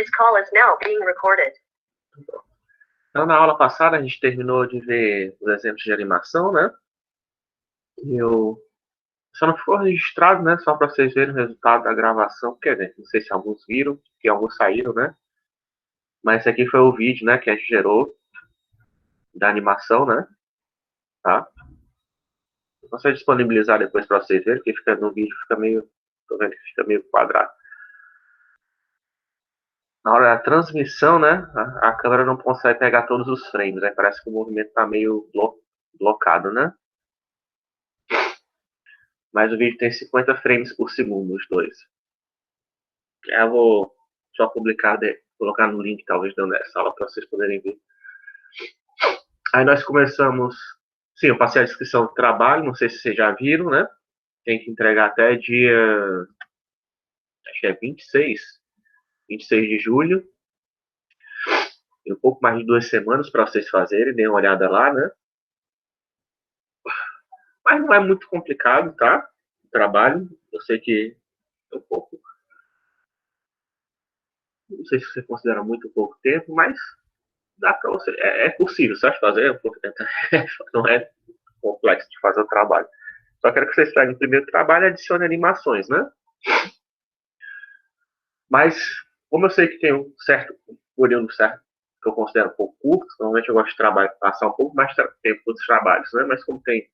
This call is now being recorded. Então, na aula passada, a gente terminou de ver os exemplos de animação, né? Só não ficou registrado, né? Só para vocês verem o resultado da gravação. Quer dizer, não sei se alguns viram, que alguns saíram, né? Mas esse aqui foi o vídeo, né? Que a gente gerou da animação, né? Tá? Eu posso disponibilizar depois para vocês verem, porque fica no vídeo, fica meio... Tô vendo que fica meio quadrado. Na hora da transmissão, né? A câmera não consegue pegar todos os frames, né? Parece que o movimento está meio blocado, né? Mas o vídeo tem 50 frames por segundo, os dois. Eu vou só publicar, colocar no link, talvez, nessa aula, para vocês poderem ver. Aí nós começamos... Sim, eu passei a descrição do trabalho, não sei se vocês já viram, né? Tem que entregar até dia... Acho que é 26 de julho. Tem um pouco mais de 2 semanas para vocês fazerem, deem uma olhada lá, né? Mas não é muito complicado, tá? O trabalho, eu sei que é um pouco... Não sei se você considera muito pouco tempo, mas dá para você... É possível, você vai fazer? Não é complexo de fazer o trabalho. Só quero que vocês peguem o primeiro trabalho e adicionem animações, né? Mas, como eu sei que tem um período certo, que eu considero um pouco curto, normalmente eu gosto de passar um pouco mais tempo com os trabalhos, né? Mas como tem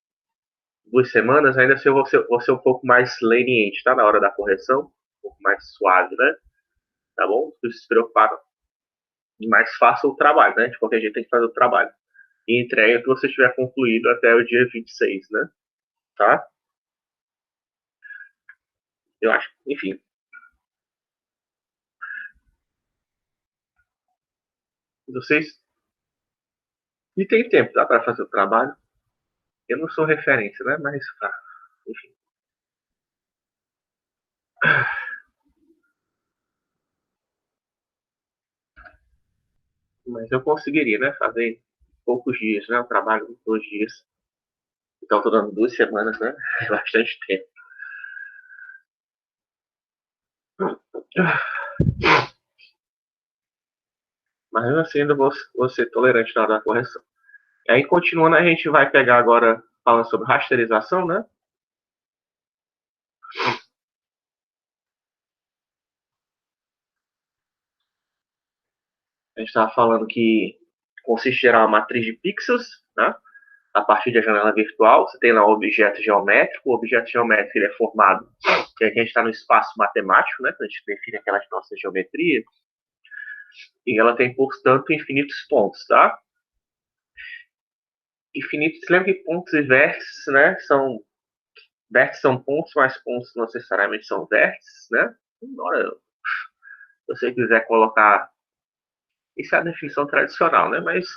2 semanas, ainda assim eu vou ser um pouco mais leniente, tá? Na hora da correção, um pouco mais suave, né? Tá bom? Não se preocuparam. Mas faça o trabalho, né? De qualquer jeito tem que fazer o trabalho. E entrega que você tiver concluído até o dia 26, né? Tá? Eu acho, enfim. Vocês... E tem tempo, tá? Para fazer o trabalho. Eu não sou referência, né? Mas, enfim. Mas eu conseguiria, né? Fazer poucos dias, né? Eu trabalho 2 dias. Então, estou dando 2 semanas, né? É bastante tempo. Mas mesmo assim, ainda vou ser tolerante na hora da correção. E aí, continuando, a gente vai pegar agora, falando sobre rasterização, né? A gente estava falando que consiste em gerar uma matriz de pixels, né? A partir da janela virtual, você tem lá o objeto geométrico. O objeto geométrico ele é formado, que a gente está no espaço matemático, né? A gente define aquelas nossas geometrias. E ela tem, portanto, infinitos pontos, tá? Infinitos, lembra que pontos e vértices, né? Vértices são pontos, mas pontos não necessariamente são vértices, né? Embora se você quiser colocar... Isso é a definição tradicional, né? Mas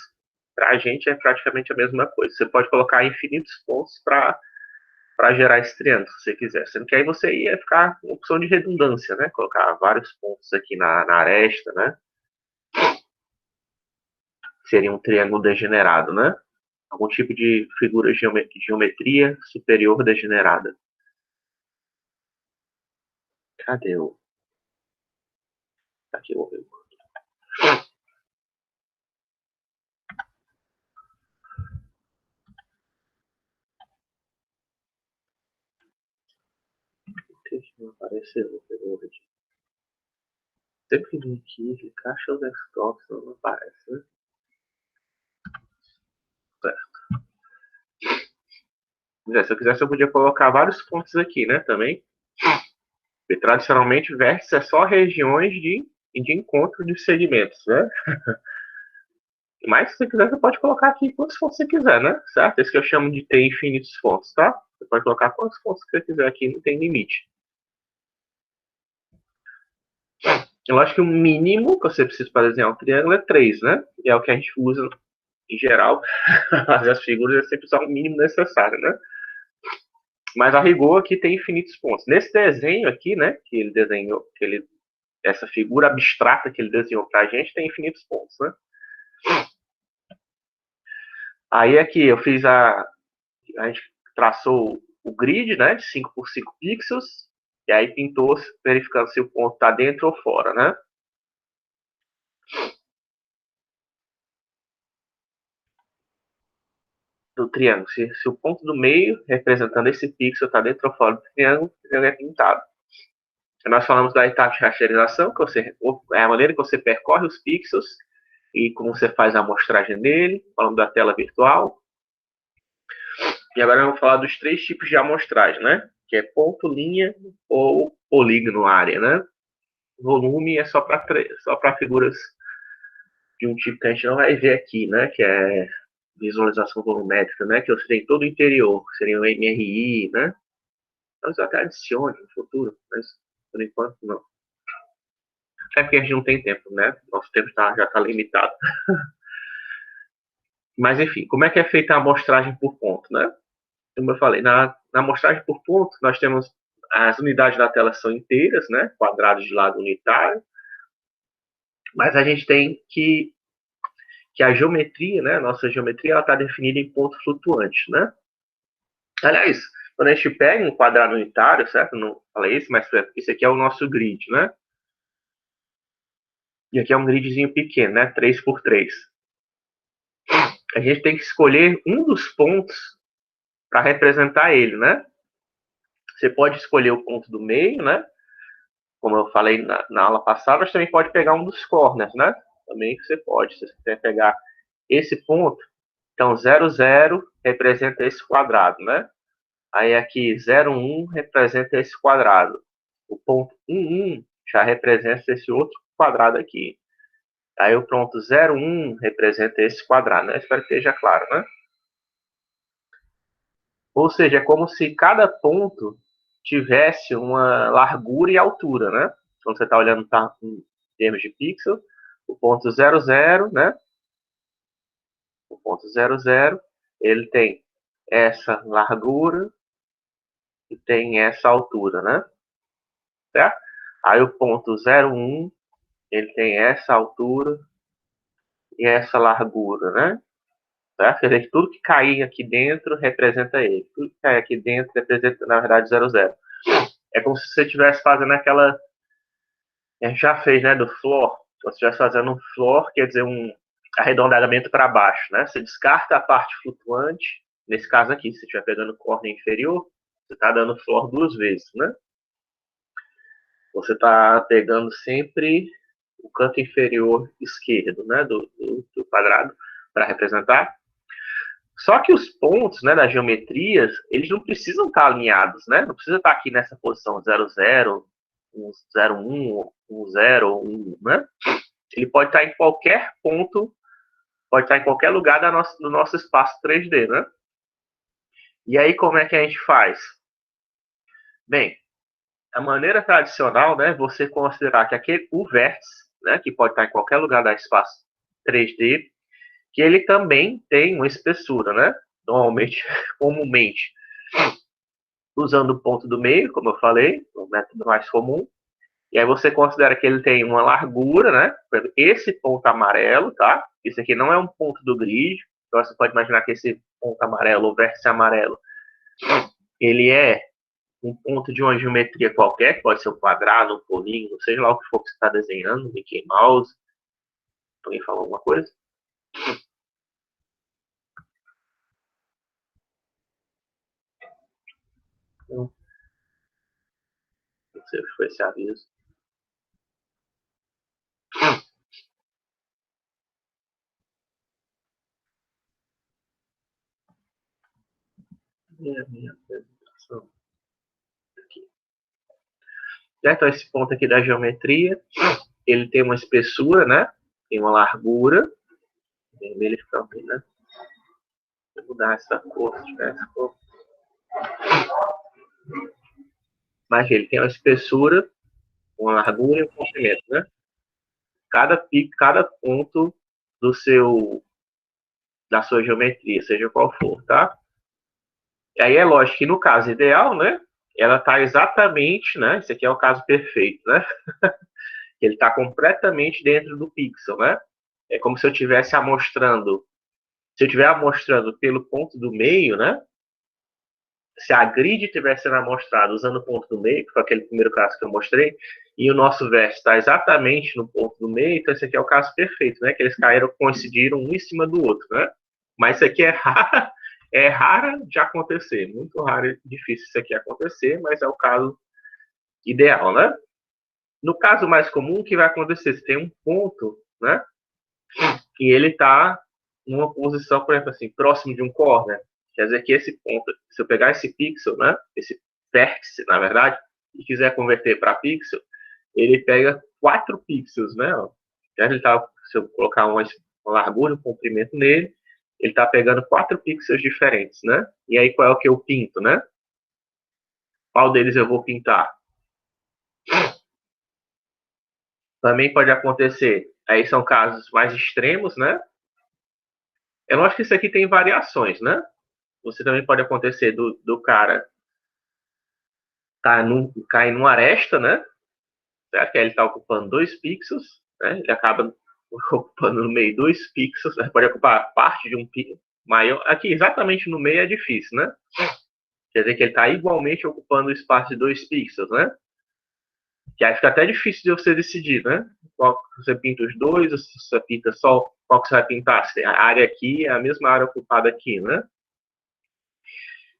para a gente é praticamente a mesma coisa. Você pode colocar infinitos pontos para gerar esse triângulo, se você quiser. Sendo que aí você ia ficar com opção de redundância, né? Colocar vários pontos aqui na aresta, né? Seria um triângulo degenerado, né? Algum tipo de figura de geometria superior degenerada. Cadê o... Aqui, vou ver. Não apareceu, vou ver aqui. Sempre que vem aqui, caixa o desktop, senão não aparece, né? Certo. Se eu quisesse, eu podia colocar vários pontos aqui, né? Também. Porque tradicionalmente, vértice é só regiões de encontro de segmentos, né? Mas se você quiser, você pode colocar aqui quantos pontos você quiser, né? Certo? Esse que eu chamo de ter infinitos pontos, tá? Você pode colocar quantos pontos que você quiser aqui, não tem limite. Eu acho que o mínimo que você precisa para desenhar um triângulo é 3, né? E é o que a gente usa em geral. Fazer as figuras é sempre só o mínimo necessário, né? Mas a rigor aqui tem infinitos pontos. Nesse desenho aqui, né? Que ele desenhou, essa figura abstrata que ele desenhou pra gente tem infinitos pontos, né? Aí aqui eu fiz a gente traçou o grid, né? De 5 por 5 pixels. E aí pintou verificando se o ponto está dentro ou fora, né? do triângulo. Se o ponto do meio, representando esse pixel, está dentro ou fora do triângulo, o triângulo é pintado. Nós falamos da etapa de rasterização, que é a maneira que você percorre os pixels e como você faz a amostragem dele, falando da tela virtual. E agora eu vou falar dos 3 tipos de amostragem, né? Que é ponto, linha ou polígono, área, né? Volume é só para figuras de um tipo que a gente não vai ver aqui, né? Que é visualização volumétrica, né? Que você tem todo o interior, que seria o MRI, né? Talvez eu até adicione no futuro, mas por enquanto não. É porque a gente não tem tempo, né? Nosso tempo já está limitado. Mas enfim, como é que é feita a amostragem por ponto, né? Como eu falei, na amostragem por ponto, nós temos as unidades da tela são inteiras, né? Quadrados de lado unitário. Mas a gente tem que a geometria, né? Nossa geometria, ela está definida em pontos flutuantes, né? Aliás, quando a gente pega um quadrado unitário, certo? Não falei isso, mas esse aqui é o nosso grid, né? E aqui é um gridzinho pequeno, né? 3 por 3. A gente tem que escolher um dos pontos para representar ele, né? Você pode escolher o ponto do meio, né? Como eu falei na aula passada, mas também pode pegar um dos corners, né? Também você pode, se você quiser pegar esse ponto. Então, 0, 0 representa esse quadrado, né? Aí aqui, 0, 1 representa esse quadrado. O ponto 1, 1 já representa esse outro quadrado aqui. Aí o ponto 0, 1 representa esse quadrado, né? Espero que esteja claro, né? Ou seja, é como se cada ponto tivesse uma largura e altura, né? Quando você está olhando em termos de pixel, o ponto 0, 0, né? O ponto 0, 0, ele tem essa largura e tem essa altura, né? Certo? Aí o ponto 0, 1, ele tem essa altura e essa largura, né? Certo? Quer dizer que tudo que cair aqui dentro representa ele. Tudo que cair aqui dentro representa, na verdade, 0, 0. É como se você estivesse fazendo aquela... A gente já fez, né, do floor. Se você estivesse fazendo um floor, quer dizer, um arredondamento para baixo, né? Você descarta a parte flutuante. Nesse caso aqui, se você estiver pegando corda inferior, você está dando floor 2 vezes, né? Você está pegando sempre o canto inferior esquerdo, né, do quadrado para representar. Só que os pontos, né, das geometrias, eles não precisam estar alinhados, né? Não precisa estar aqui nessa posição 0, 0, 0, 1, 1, 0, 1, né? Ele pode estar em qualquer ponto, pode estar em qualquer lugar do nosso espaço 3D, né? E aí, como é que a gente faz? Bem, a maneira tradicional, né, você considerar que o vértice, né, que pode estar em qualquer lugar da espaço 3D, que ele também tem uma espessura, né? Normalmente, comumente, usando o ponto do meio, como eu falei, o método mais comum. E aí você considera que ele tem uma largura, né? Esse ponto amarelo, tá? Esse aqui não é um ponto do grid. Então você pode imaginar que esse ponto amarelo, o vértice amarelo, ele é um ponto de uma geometria qualquer, que pode ser um quadrado, um polígono, seja lá o que for que você está desenhando, Mickey Mouse. Alguém falou alguma coisa? Não sei o que foi esse aviso. Minha apresentação. Aqui. Então, esse ponto aqui da geometria, ele tem uma espessura, né? Tem uma largura. Vermelho fica bem, né? Vou mudar essa cor, se tiver essa cor. Mas ele tem uma espessura, uma largura e um comprimento, né? Cada ponto da sua geometria, seja qual for, tá? E aí é lógico que no caso ideal, né? Ela está exatamente, né? Esse aqui é o caso perfeito, né? Ele está completamente dentro do pixel, né? É como se eu estivesse amostrando. Se eu estiver amostrando pelo ponto do meio, né? Se a grid tivesse sendo amostrada usando o ponto do meio, que foi aquele primeiro caso que eu mostrei, e o nosso vértice está exatamente no ponto do meio, então esse aqui é o caso perfeito, né? Que eles caíram, coincidiram um em cima do outro, né? Mas isso aqui é raro, é rara de acontecer, muito raro e difícil isso aqui acontecer, mas é o caso ideal, né? No caso mais comum, o que vai acontecer? Você tem um ponto, né? E ele está numa posição, por exemplo, assim, próximo de um corner. Quer dizer que esse ponto, se eu pegar esse pixel, né? Esse vértice, na verdade, e quiser converter para pixel, ele pega 4 pixels, né? Ele tá, se eu colocar uma largura, um comprimento nele, ele está pegando 4 pixels diferentes, né? E aí qual é o que eu pinto, né? Qual deles eu vou pintar? Também pode acontecer, aí são casos mais extremos, né? Eu acho que isso aqui tem variações, né? Você também pode acontecer do cara cair numa aresta, né? Certo? Que aí ele está ocupando 2 pixels, né? Ele acaba ocupando no meio 2 pixels, né? Pode ocupar parte de um pixel maior. Aqui, exatamente no meio é difícil, né? Quer dizer que ele está igualmente ocupando o espaço de 2 pixels, né? Que aí fica até difícil de você decidir, né? Qual você pinta os dois, ou se você pinta só qual que você vai pintar. Se a área aqui é a mesma área ocupada aqui, né?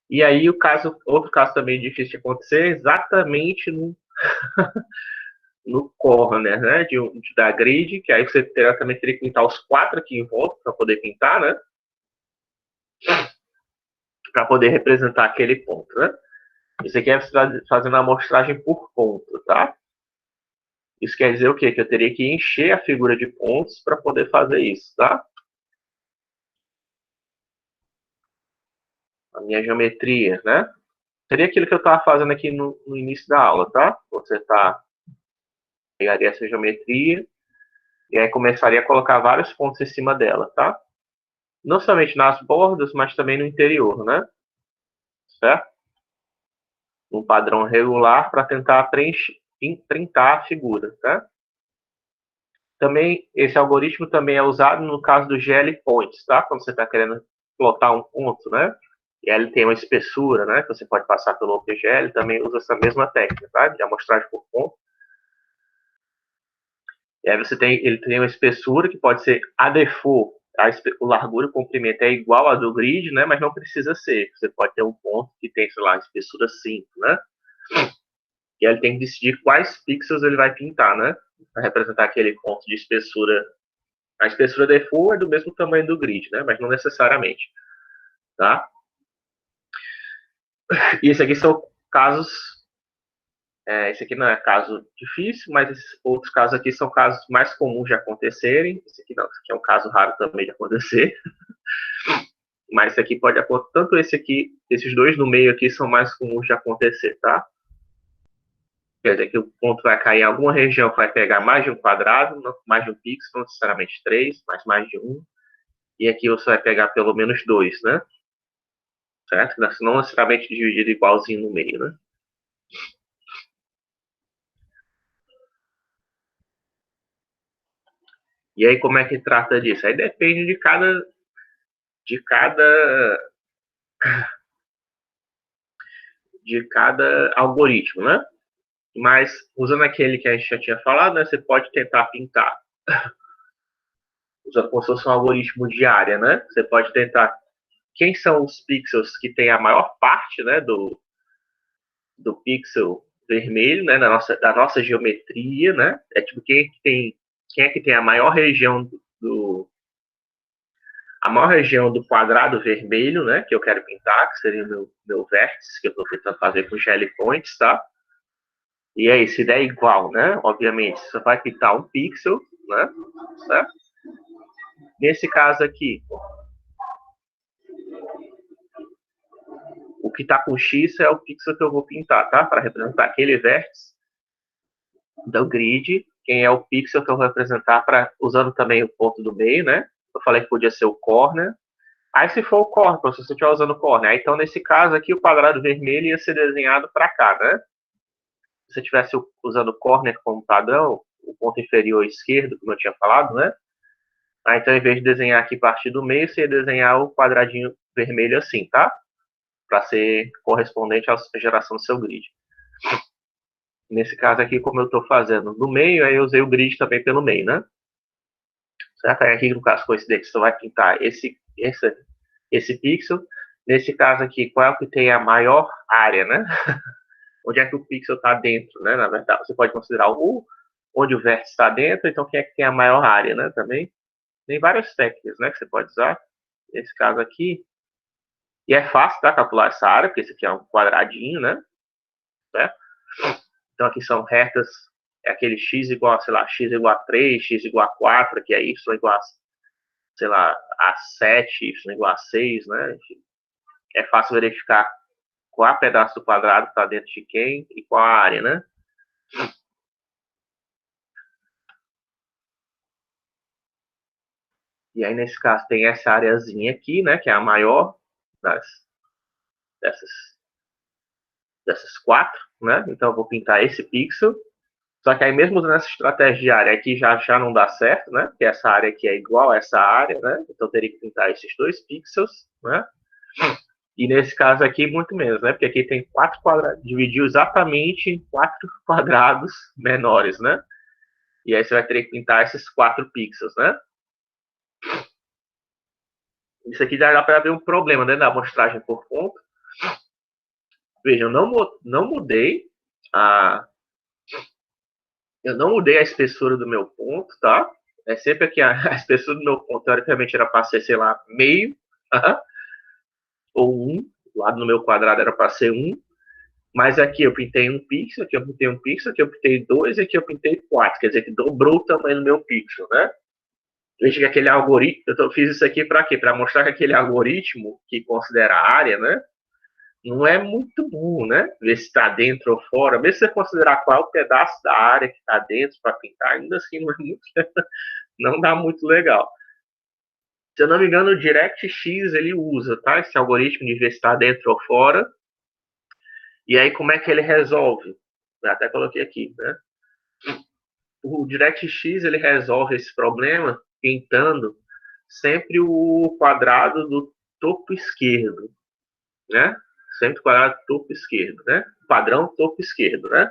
E aí outro caso também difícil de acontecer é exatamente no corner, né? Da grid, que aí você também teria que pintar os 4 aqui em volta para poder pintar, né? Para poder representar aquele ponto, né? Isso aqui é fazendo a amostragem por ponto, tá? Isso quer dizer o quê? Que eu teria que encher a figura de pontos para poder fazer isso, tá? A minha geometria, né? Seria aquilo que eu estava fazendo aqui no início da aula, tá? Pegaria essa geometria e aí começaria a colocar vários pontos em cima dela, tá? Não somente nas bordas, mas também no interior, né? Certo? Um padrão regular para tentar printar a figura, tá? Também, esse algoritmo também é usado no caso do GL Points, tá? Quando você está querendo plotar um ponto, né? E aí ele tem uma espessura, né? Que você pode passar pelo OpenGL, também usa essa mesma técnica, tá? De amostragem por ponto. E aí ele tem uma espessura que pode ser a default, o largura e o comprimento é igual a do grid, né? Mas não precisa ser. Você pode ter um ponto que tem, sei lá, espessura 5, né? E aí ele tem que decidir quais pixels ele vai pintar, né? Para representar aquele ponto de espessura. A espessura default é do mesmo tamanho do grid, né? Mas não necessariamente, tá? E esse aqui são casos. Esse aqui não é caso difícil, mas esses outros casos aqui são casos mais comuns de acontecerem. Esse aqui não, esse aqui é um caso raro também de acontecer. Mas esse aqui pode acontecer. Tanto esse aqui, esses dois no meio aqui são mais comuns de acontecer, tá? Quer dizer que o ponto vai cair em alguma região, vai pegar mais de um quadrado, mais de um pixel, não necessariamente 3, mas mais de um. E aqui você vai pegar pelo menos 2, né? Certo? Não necessariamente dividido igualzinho no meio, né? E aí como é que trata disso? Aí depende de cada de cada algoritmo, né? Mas usando aquele que a gente já tinha falado, né, você pode tentar pintar usando como se fosse um algoritmo de área, né? Você pode tentar quem são os pixels que tem a maior parte, né, do pixel vermelho, né, da nossa geometria, né? É tipo quem é que tem a maior região a maior região do quadrado vermelho, né, que eu quero pintar, que seria o meu vértice, que eu estou tentando fazer com GL Points, tá? E aí, se der igual, né, obviamente, você vai pintar um pixel, né, certo? Nesse caso aqui, o que está com X é o pixel que eu vou pintar, tá? Para representar aquele vértice do grid, quem é o pixel que eu vou representar, usando também o ponto do meio, né? Eu falei que podia ser o corner. Aí, se for o corner, se você estiver usando o corner, aí, então, nesse caso aqui, o quadrado vermelho ia ser desenhado para cá, né? Se você estivesse usando o corner como padrão, o ponto inferior esquerdo, como eu tinha falado, né? Aí, então, em vez de desenhar aqui a partir do meio, você ia desenhar o quadradinho vermelho assim, tá? Para ser correspondente à geração do seu grid. Nesse caso aqui, como eu estou fazendo no meio, aí eu usei o grid também pelo meio, né? Certo? Aí aqui, no caso coincidente, você vai pintar esse pixel. Nesse caso aqui, qual é o que tem a maior área, né? Onde é que o pixel está dentro, né? Na verdade, você pode considerar onde o vértice está dentro, então quem é que tem a maior área, né? Também tem várias técnicas, né? Que você pode usar. Nesse caso aqui, e é fácil, tá? Calcular essa área, porque esse aqui é um quadradinho, né? Certo? Então aqui são retas, é aquele x igual, sei lá, x igual a 3, x igual a 4, aqui é y igual a, sei lá, a 7, y igual a 6, né? Enfim, é fácil verificar qual pedaço do quadrado está dentro de quem e qual a área, né? E aí, nesse caso, tem essa areazinha aqui, né? Que é a maior das, dessas, dessas quatro, né? Então, eu vou pintar esse pixel. Só que aí, mesmo usando essa estratégia de área aqui, já não dá certo, né? Porque essa área aqui é igual a essa área, né? Então, eu teria que pintar esses dois pixels, né? E nesse caso aqui, muito menos, né? Porque aqui tem quatro quadrados, dividiu exatamente em quatro quadrados menores, né? E aí você vai ter que pintar esses 4 pixels, né? Isso aqui já dá para ver um problema, né? Da amostragem por ponto. Veja, não mudei a... Eu não mudei a espessura do meu ponto, tá? É sempre que a espessura do meu ponto, teoricamente, era para ser, sei lá, meio, ou um. O lado do meu quadrado era para ser um. Mas aqui eu pintei um pixel, aqui eu pintei um pixel, aqui eu pintei dois, aqui eu pintei quatro. Quer dizer que dobrou o tamanho do meu pixel, né? Veja que aquele algoritmo, eu fiz isso aqui para quê? Para mostrar que aquele algoritmo que considera a área, né? Não é muito bom, né? Ver se está dentro ou fora. Mesmo se você considerar qual é o pedaço da área que está dentro para pintar, ainda assim não, é muito, não dá muito legal. Se eu não me engano, o DirectX ele usa, tá? Esse algoritmo de ver se está dentro ou fora. E aí, como é que ele resolve? Eu até coloquei aqui, né? O DirectX ele resolve esse problema pintando sempre o quadrado do topo esquerdo, né? Sempre o quadrado do topo esquerdo, né? Padrão topo esquerdo, né?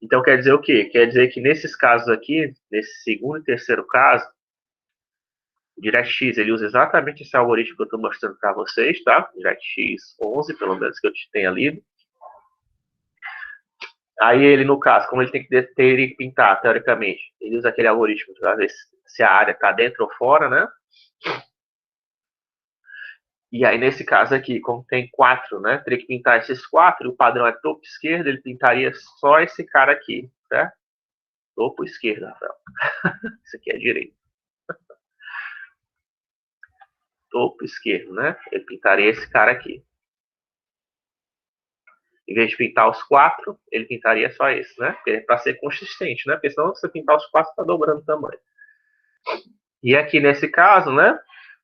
Então quer dizer o quê? Quer dizer que nesses casos aqui, nesse segundo e terceiro caso, o DirectX ele usa exatamente esse algoritmo que eu estou mostrando para vocês, tá? DirectX 11, pelo menos que eu tenha lido. Aí ele, no caso, como ele tem que ter e pintar, teoricamente, ele usa aquele algoritmo para ver se a área está dentro ou fora, né? E aí, nesse caso aqui, como tem quatro, né? Teria que pintar esses quatro, o padrão é topo esquerdo, ele pintaria só esse cara aqui, certo? Topo esquerdo, Rafael. Isso aqui é direito. Topo esquerdo, né? Ele pintaria esse cara aqui. Em vez de pintar os quatro, ele pintaria só esse, né? Para ser consistente, né? Porque senão, se você pintar os quatro, está dobrando o tamanho. E aqui nesse caso, né?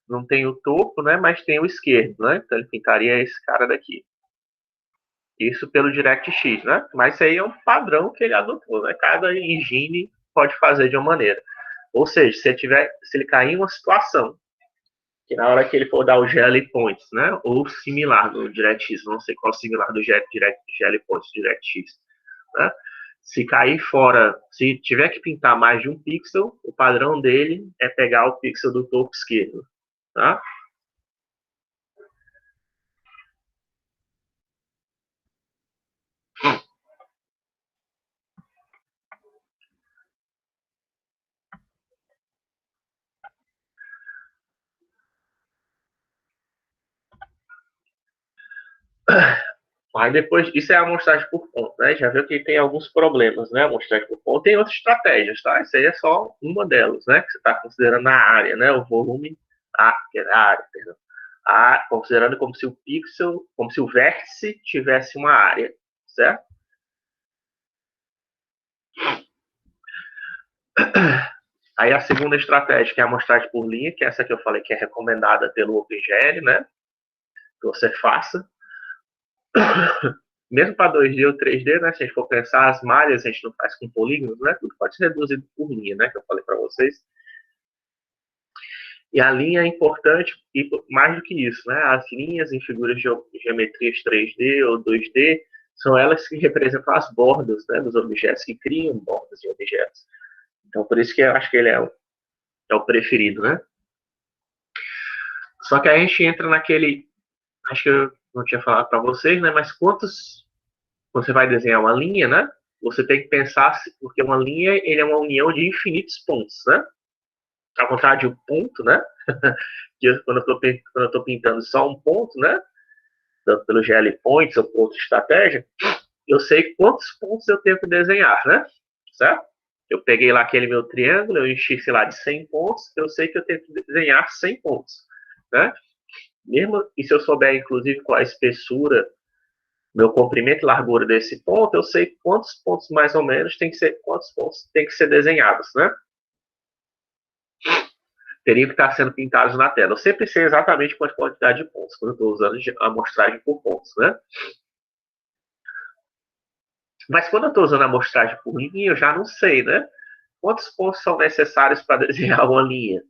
Não tem o topo, né? Mas tem o esquerdo, né? Então ele pintaria esse cara daqui. Isso pelo DirectX, né? Mas isso aí é um padrão que ele adotou, né? Cada engine pode fazer de uma maneira. Ou seja, se ele cair em uma situação que na hora que ele for dar o Jelly Points, né? Ou similar do DirectX, não sei qual é o similar do Jelly Points DirectX, né? Se cair fora, se tiver que pintar mais de um pixel, o padrão dele é pegar o pixel do topo esquerdo, tá? Aí depois, isso é a amostragem por ponto, né? Já viu que tem alguns problemas, né? A amostragem por ponto tem outras estratégias, tá? Isso aí é só uma delas, né? Que você está considerando a área, né? O volume, a área, perdão. Considerando como se o pixel, como se o vértice tivesse uma área, certo? Aí a segunda estratégia, que é a amostragem por linha, que é essa que eu falei que é recomendada pelo OpenGL, né? Que você faça. Mesmo para 2D ou 3D, né? Se a gente for pensar, as malhas a gente não faz com polígonos, né? Tudo pode ser reduzido por linha, né? Que eu falei para vocês. E a linha é importante, e mais do que isso, né? As linhas em figuras de geometrias 3D ou 2D são elas que representam as bordas, né? Dos objetos, que criam bordas de objetos. Então, por isso que eu acho que ele é o preferido, né? Só que a gente entra acho que eu não tinha falado para vocês, né? Mas quando você vai desenhar uma linha, né? Você tem que pensar, porque uma linha ele é uma união de infinitos pontos, né? Ao contrário de um ponto, né? Quando eu estou pintando só um ponto, né? Tanto pelo GL Points ou ponto de estratégia, eu sei quantos pontos eu tenho que desenhar, né? Certo? Eu peguei lá aquele meu triângulo, eu enchi, sei lá, de 100 pontos, eu sei que eu tenho que desenhar 100 pontos, né? Mesmo, e se eu souber, inclusive, qual a espessura, meu comprimento e largura desse ponto, eu sei quantos pontos mais ou menos tem que ser, quantos pontos tem que ser desenhados, né? Teriam que estar sendo pintados na tela. Eu sempre sei exatamente qual a quantidade de pontos, quando eu estou usando a amostragem por pontos, né? Mas quando eu estou usando a amostragem por linha, eu já não sei, né? Quantos pontos são necessários para desenhar uma linha,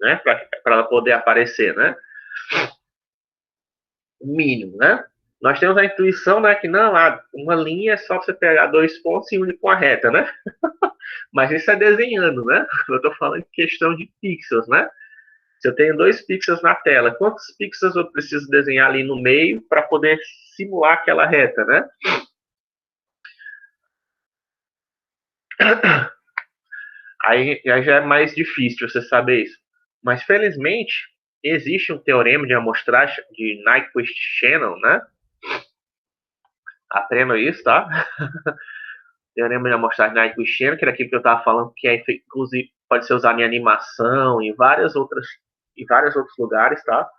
né? Para ela poder aparecer, né? O mínimo, né? Nós temos a intuição, né, que não, uma linha é só você pegar dois pontos e unir com a reta, né? Mas isso é desenhando, né? Eu estou falando em questão de pixels, né? Se eu tenho 2 pixels na tela, quantos pixels eu preciso desenhar ali no meio para poder simular aquela reta, né? Aí já é mais difícil você saber isso. Mas felizmente existe um teorema de amostragem de Nyquist-Shannon, né? Aprenda isso, tá? Teorema de amostragem de Nyquist-Shannon, que era aquilo que eu estava falando, que é inclusive pode ser usado em animação e vários outros lugares, tá?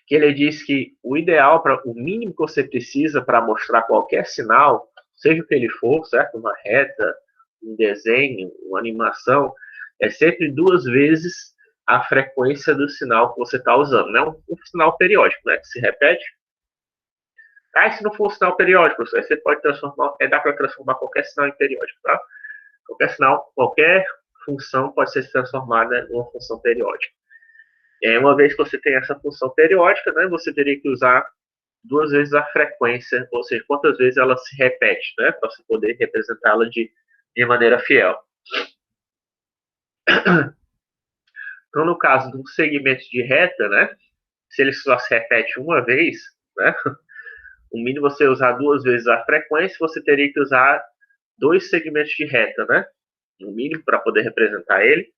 Que ele diz que o ideal para o mínimo que você precisa para mostrar qualquer sinal, seja o que ele for, certo? Uma reta, um desenho, uma animação, é sempre 2 vezes a frequência do sinal que você está usando, né? Um sinal periódico, né? Que se repete. Ah, se não for um sinal periódico, você pode transformar, dá para transformar qualquer sinal em periódico, tá? Qualquer sinal, qualquer função pode ser transformada em uma função periódica. Uma vez que você tem essa função periódica, né, você teria que usar 2 vezes a frequência, ou seja, quantas vezes ela se repete, né, para você poder representá-la de maneira fiel. Então, no caso de um segmento de reta, né, se ele só se repete uma vez, né, o mínimo você usar 2 vezes a frequência, você teria que usar 2 segmentos de reta, né, no mínimo para poder representar ele.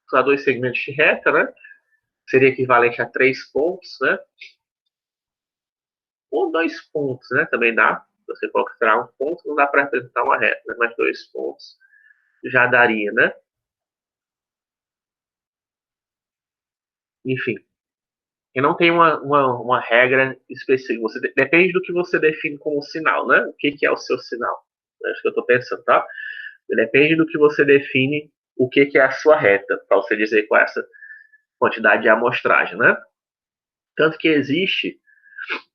Usar 2 segmentos de reta, né, seria equivalente a 3 pontos, né, ou 2 pontos, né, também dá. Você colocar um ponto, não dá para representar uma reta, né, mas 2 pontos já daria, né? Enfim, e não tem uma regra específica. Depende do que você define como sinal, né? O que é o seu sinal? É isso que eu estou pensando, tá? Depende do que você define o que é a sua reta, para você dizer qual é essa quantidade de amostragem, né? Tanto que existe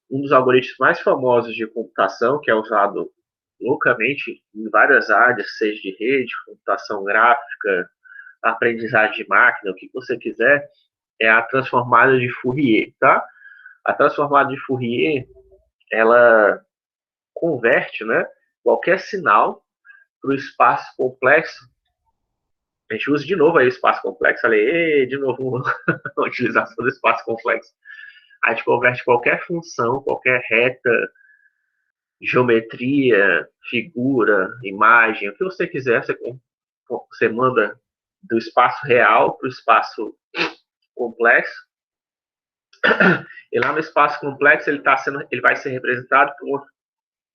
um dos algoritmos mais famosos de computação, que é usado loucamente em várias áreas, seja de rede, computação gráfica, aprendizagem de máquina, o que você quiser, é a transformada de Fourier, tá? A transformada de Fourier, ela converte, né, qualquer sinal para o espaço complexo. A gente usa de novo aí o espaço complexo, falei, de novo a utilização do espaço complexo. A gente converte qualquer função, qualquer reta, geometria, figura, imagem, o que você quiser, você manda do espaço real para o espaço complexo. E lá no espaço complexo ele vai ser representado por uma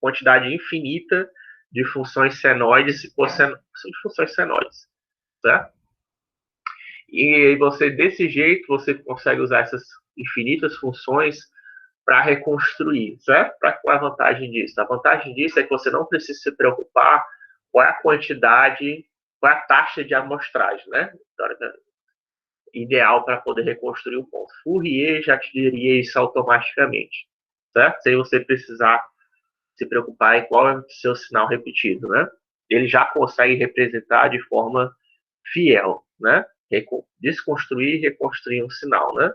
quantidade infinita de funções senoides e de funções senoides, certo? E você desse jeito você consegue usar essas infinitas funções para reconstruir, certo? Qual é a vantagem disso? A vantagem disso é que você não precisa se preocupar qual é a quantidade, qual é a taxa de amostragem, né? Ideal para poder reconstruir o ponto. Fourier já te diria isso automaticamente, certo? Sem você precisar se preocupar em qual é o seu sinal repetido, né? Ele já consegue representar de forma fiel, né? Desconstruir e reconstruir um sinal, né?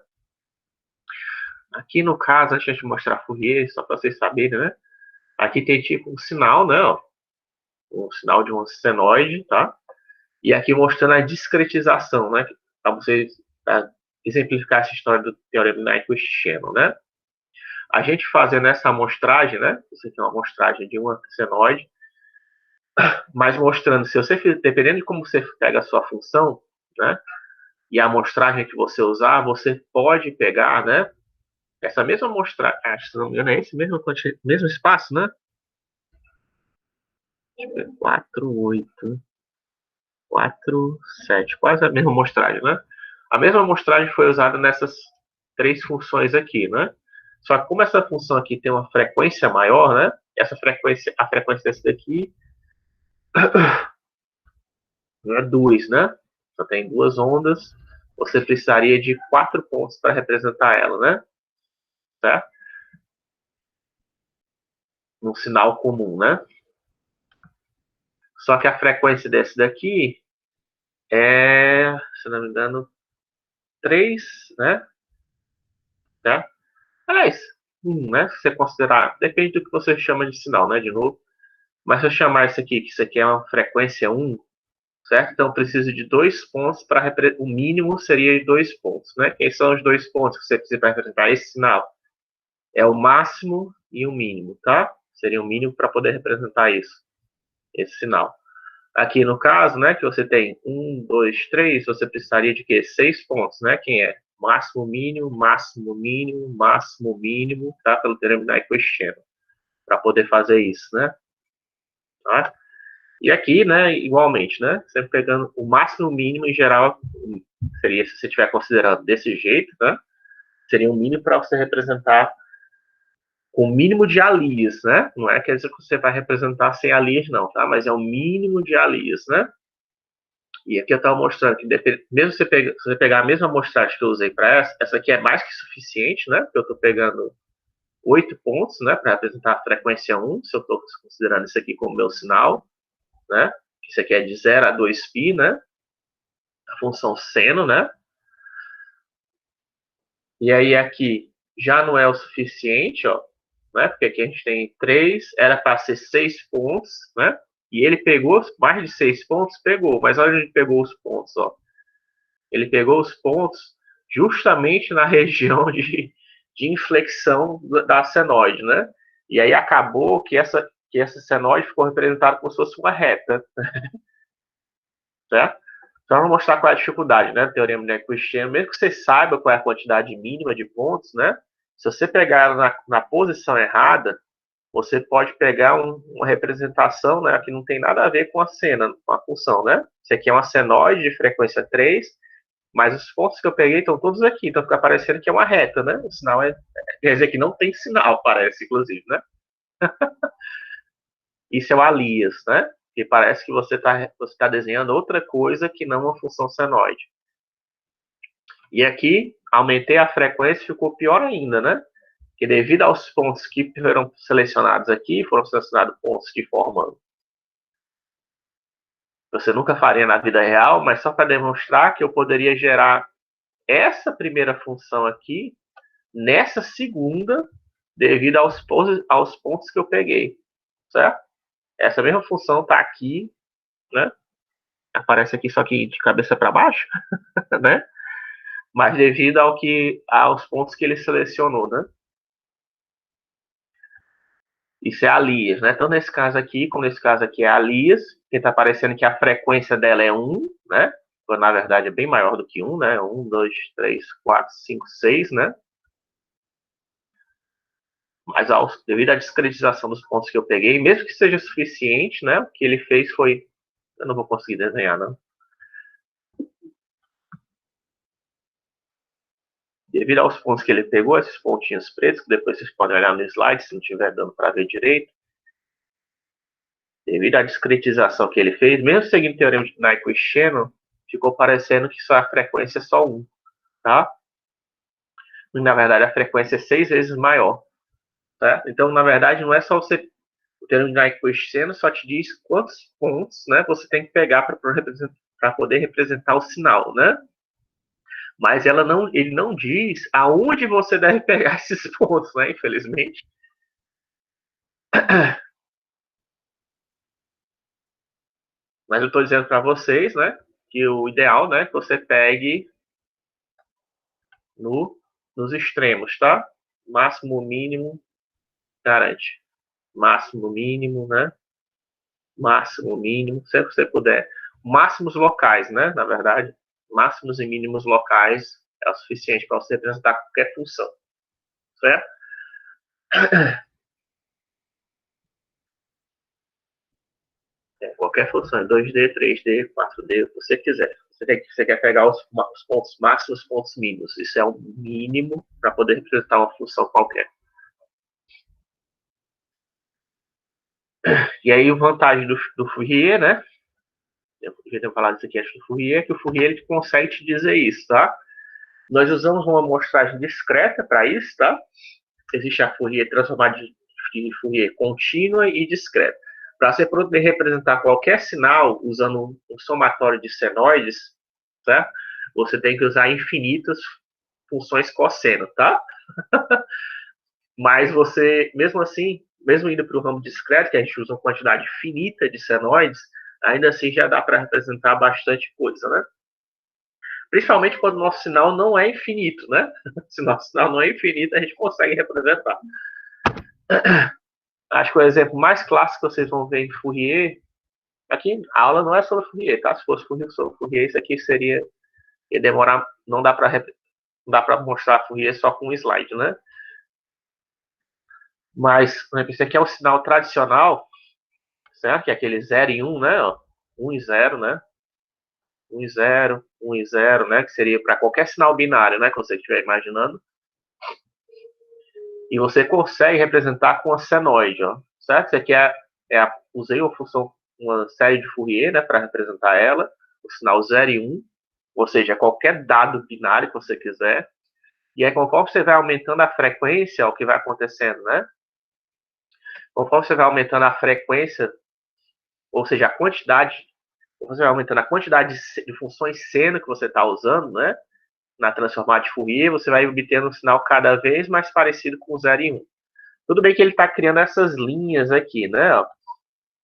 Aqui no caso, antes de mostrar Fourier, só para vocês saberem, né? Aqui tem tipo um sinal, né? Um sinal de um senoide, tá? E aqui mostrando a discretização, né? Para vocês exemplificar essa história do teorema de Nyquist-Shannon, né? A gente fazendo essa amostragem, né? Isso aqui é uma amostragem de uma senoide, mas mostrando, se você, dependendo de como você pega a sua função, né? E a amostragem que você usar, você pode pegar, né? Essa mesma amostragem, acho que se não me engano é esse mesmo espaço, né? 4, 8, 4, 7, quase a mesma amostragem, né? A mesma amostragem foi usada nessas três funções aqui, né? Só que como essa função aqui tem uma frequência maior, né? Essa frequência, a frequência dessa daqui é 2, né? Só tem duas ondas. Você precisaria de 4 pontos para representar ela, né? Certo? Num sinal comum, né? Só que a frequência desse daqui é, se não me engano, 3, né? Tá? Aliás, 1, né? Se você considerar, depende do que você chama de sinal, né? De novo. Mas se eu chamar isso aqui, que isso aqui é uma frequência 1, certo? Então eu preciso de 2 pontos para o mínimo seria de 2 pontos, né? Quem são os 2 pontos que você precisa para representar esse sinal? É o máximo e o mínimo, tá? Seria o mínimo para poder representar isso, esse sinal. Aqui no caso, né, que você tem 1, 2, 3, você precisaria de quê? 6 pontos, né? Quem é? Máximo, mínimo, máximo, mínimo, máximo, mínimo, tá? Pelo teorema de Nyquist-Shannon, para poder fazer isso, né? Tá? E aqui, né, igualmente, né? Sempre pegando o máximo e o mínimo em geral, seria, se você estiver considerando desse jeito, né? Seria um mínimo para você representar com o mínimo de alias, né? Não é quer dizer que você vai representar sem alias, não, tá? Mas é o mínimo de alias, né? E aqui eu estava mostrando que, mesmo se você pegar a mesma amostragem que eu usei para essa aqui é mais que suficiente, né? Porque eu estou pegando 8 pontos, né? Para representar a frequência 1, se eu estou considerando isso aqui como meu sinal, né? Isso aqui é de 0 a 2π, né? A função seno, né? E aí aqui já não é o suficiente, ó, né? Porque aqui a gente tem 3, era para ser 6 pontos, né? E ele pegou mais de 6 pontos, pegou. Mas olha onde ele pegou os pontos, ó. Ele pegou os pontos justamente na região de inflexão da senoide, né? E aí acabou que essa senoide ficou representada como se fosse uma reta, certo? Então, vamos mostrar qual é a dificuldade, né? Teorema de Nyquist-Shannon, mesmo que você saiba qual é a quantidade mínima de pontos, né? Se você pegar ela na posição errada, você pode pegar uma representação, né, que não tem nada a ver com a cena, com a função, né? Isso aqui é uma senoide de frequência 3, mas os pontos que eu peguei estão todos aqui, então fica parecendo que é uma reta, né? O sinal quer dizer que não tem sinal, parece, inclusive, né? Isso é o alias, né? Que parece que você tá desenhando outra coisa que não uma função senoide. E aqui, aumentei a frequência, ficou pior ainda, né? Que devido aos pontos que foram selecionados aqui, foram selecionados pontos que formam você nunca faria na vida real, mas só para demonstrar que eu poderia gerar essa primeira função aqui nessa segunda, devido aos pontos que eu peguei, certo? Essa mesma função está aqui, né? Aparece aqui só que de cabeça para baixo, né? Mas devido aos pontos que ele selecionou, né? Isso é Alias, né? Então, nesse caso aqui, como nesse caso aqui é Alias, que está aparecendo que a frequência dela é 1, né? Então, na verdade, é bem maior do que 1, né? 1, 2, 3, 4, 5, 6, né? Mas devido à discretização dos pontos que eu peguei, mesmo que seja suficiente, né? O que ele fez foi... Eu não vou conseguir desenhar, não. Devido aos pontos que ele pegou, esses pontinhos pretos, que depois vocês podem olhar no slide, se não estiver dando para ver direito, devido à discretização que ele fez, mesmo seguindo o teorema de Nyquist-Shannon, ficou parecendo que só a frequência é só 1, tá? E, na verdade, a frequência é 6 vezes maior, certo? Então, na verdade, não é só você... O teorema de Nyquist-Shannon só te diz quantos pontos, né, você tem que pegar para poder representar o sinal, né? Mas ele não diz aonde você deve pegar esses pontos, né? Infelizmente. Mas eu estou dizendo para vocês, né, que o ideal, né, é que você pegue nos extremos, tá? Máximo, mínimo, garante. Máximo, mínimo, né? Máximo, mínimo, se você puder. Máximos locais, né? Na verdade, máximos e mínimos locais é o suficiente para você representar qualquer função, certo? É, qualquer função, 2D, 3D, 4D, o que você quiser. Você quer pegar os pontos máximos, os pontos mínimos. Isso é um mínimo para poder representar uma função qualquer. E aí, a vantagem do Fourier, né? Eu já tenho falado isso aqui antes do Fourier, que o Fourier ele consegue te dizer isso, tá? Nós usamos uma amostragem discreta para isso, tá? Existe a Fourier transformada de Fourier contínua e discreta. Para você poder representar qualquer sinal usando um somatório de senoides, tá? Você tem que usar infinitas funções cosseno, tá? Mas você, mesmo assim, mesmo indo para o ramo discreto, que a gente usa uma quantidade finita de senoides, ainda assim já dá para representar bastante coisa, né? Principalmente quando o nosso sinal não é infinito, né? Se o nosso sinal não é infinito, a gente consegue representar. Acho que o exemplo mais clássico que vocês vão ver em Fourier, aqui a aula não é sobre Fourier, tá? Se fosse sobre Fourier, isso aqui ia demorar, não dá para mostrar Fourier só com um slide, né? Mas, por exemplo, esse aqui é o sinal tradicional, certo? Que é aquele 0 e 1, né? 1 e 0, né? 1 e 0, 1 e 0, né? Que seria para qualquer sinal binário, né? Que você estiver imaginando. E você consegue representar com a senoide, ó, certo? Isso aqui usei uma série de Fourier, né, para representar ela, o sinal 0 e 1, ou seja, qualquer dado binário que você quiser. E aí, conforme você vai aumentando a frequência, o que vai acontecendo, né? Conforme você vai aumentando a frequência, ou seja, a quantidade, você vai aumentando a quantidade de funções seno que você está usando, né? Na transformada de Fourier, você vai obtendo um sinal cada vez mais parecido com o 0 e 1. Tudo bem que ele está criando essas linhas aqui, né?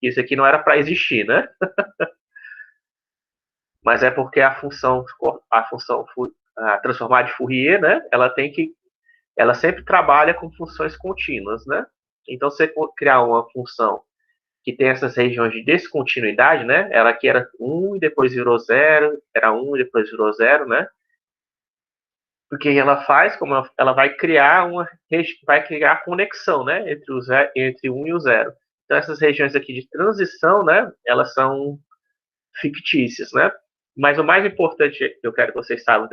Isso aqui não era para existir, né? Mas é porque a transformada de Fourier, né? Ela sempre trabalha com funções contínuas, né? Então, se você criar uma função que tem essas regiões de descontinuidade, né? Ela aqui era 1 e depois virou 0, era 1 e depois virou 0, né? Porque ela faz, como ela vai criar a conexão, né? Entre 1 e o 0. Então, essas regiões aqui de transição, né? Elas são fictícias, né? Mas o mais importante que eu quero que vocês saibam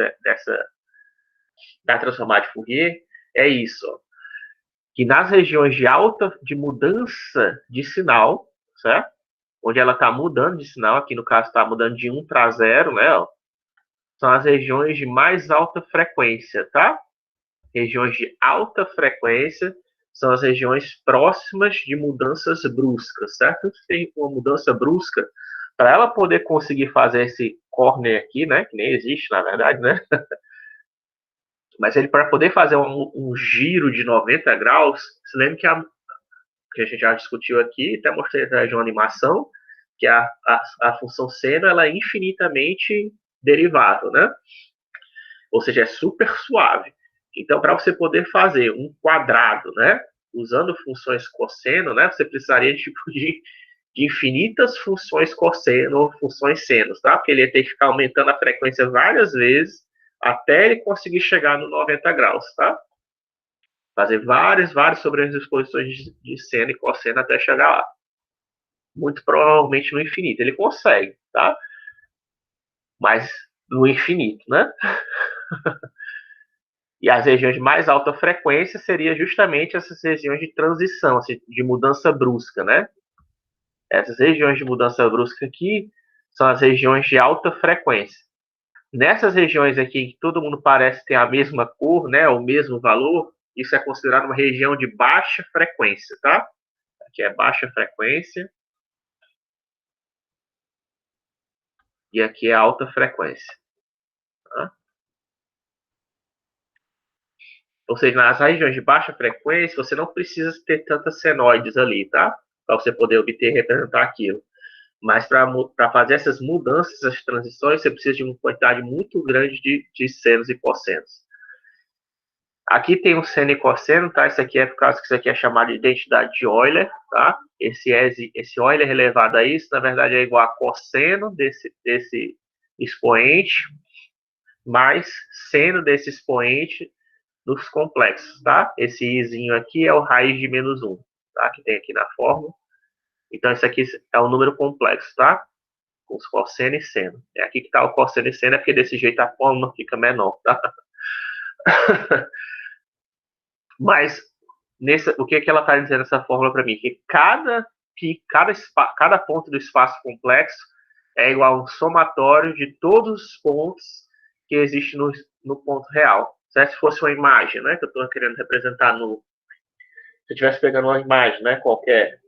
da transformada de Fourier é isso, ó, que nas regiões de alta de mudança de sinal, certo? Onde ela está mudando de sinal, aqui no caso está mudando de 1 para 0, né? Ó, são as regiões de mais alta frequência, tá? Regiões de alta frequência são as regiões próximas de mudanças bruscas, certo? Se tem uma mudança brusca, para ela poder conseguir fazer esse corner aqui, né, que nem existe na verdade, né, mas ele para poder fazer um giro de 90 graus, se lembra que a gente já discutiu aqui, até mostrei através de uma animação, que a função seno ela é infinitamente derivável, né? Ou seja, é super suave. Então, para você poder fazer um quadrado, né, usando funções cosseno, né, você precisaria de infinitas funções cosseno ou funções senos, tá? Porque ele ia ter que ficar aumentando a frequência várias vezes até ele conseguir chegar no 90 graus, tá? Fazer várias sobreexposições de seno e cosseno até chegar lá. Muito provavelmente no infinito. Ele consegue, tá? Mas no infinito, né? E as regiões de mais alta frequência seria justamente essas regiões de transição, assim, de mudança brusca, né? Essas regiões de mudança brusca aqui são as regiões de alta frequência. Nessas regiões aqui que todo mundo parece ter a mesma cor, né, o mesmo valor, isso é considerado uma região de baixa frequência, tá? Aqui é baixa frequência e aqui é alta frequência. Tá? Ou seja, nas regiões de baixa frequência, você não precisa ter tantas senoides ali, tá? Para você poder obter e representar aquilo. Mas para fazer essas mudanças, essas transições, você precisa de uma quantidade muito grande de senos e cossenos. Aqui tem um seno e cosseno, tá? Isso aqui é por causa que isso aqui é chamado de identidade de Euler, tá? Esse Euler elevado a isso, na verdade, é igual a cosseno desse expoente mais seno desse expoente dos complexos, tá? Esse izinho aqui é o raiz de menos 1, tá? Que tem aqui na fórmula. Então, isso aqui é um número complexo, tá? Com os cosseno e seno. É aqui que está o cosseno e seno, é porque desse jeito a fórmula fica menor, tá? Mas o que ela está dizendo essa fórmula para mim? Que cada ponto do espaço complexo é igual a um somatório de todos os pontos que existem no ponto real. Certo? Se fosse uma imagem, né, que eu estou querendo representar se eu estivesse pegando uma imagem, né, qualquer,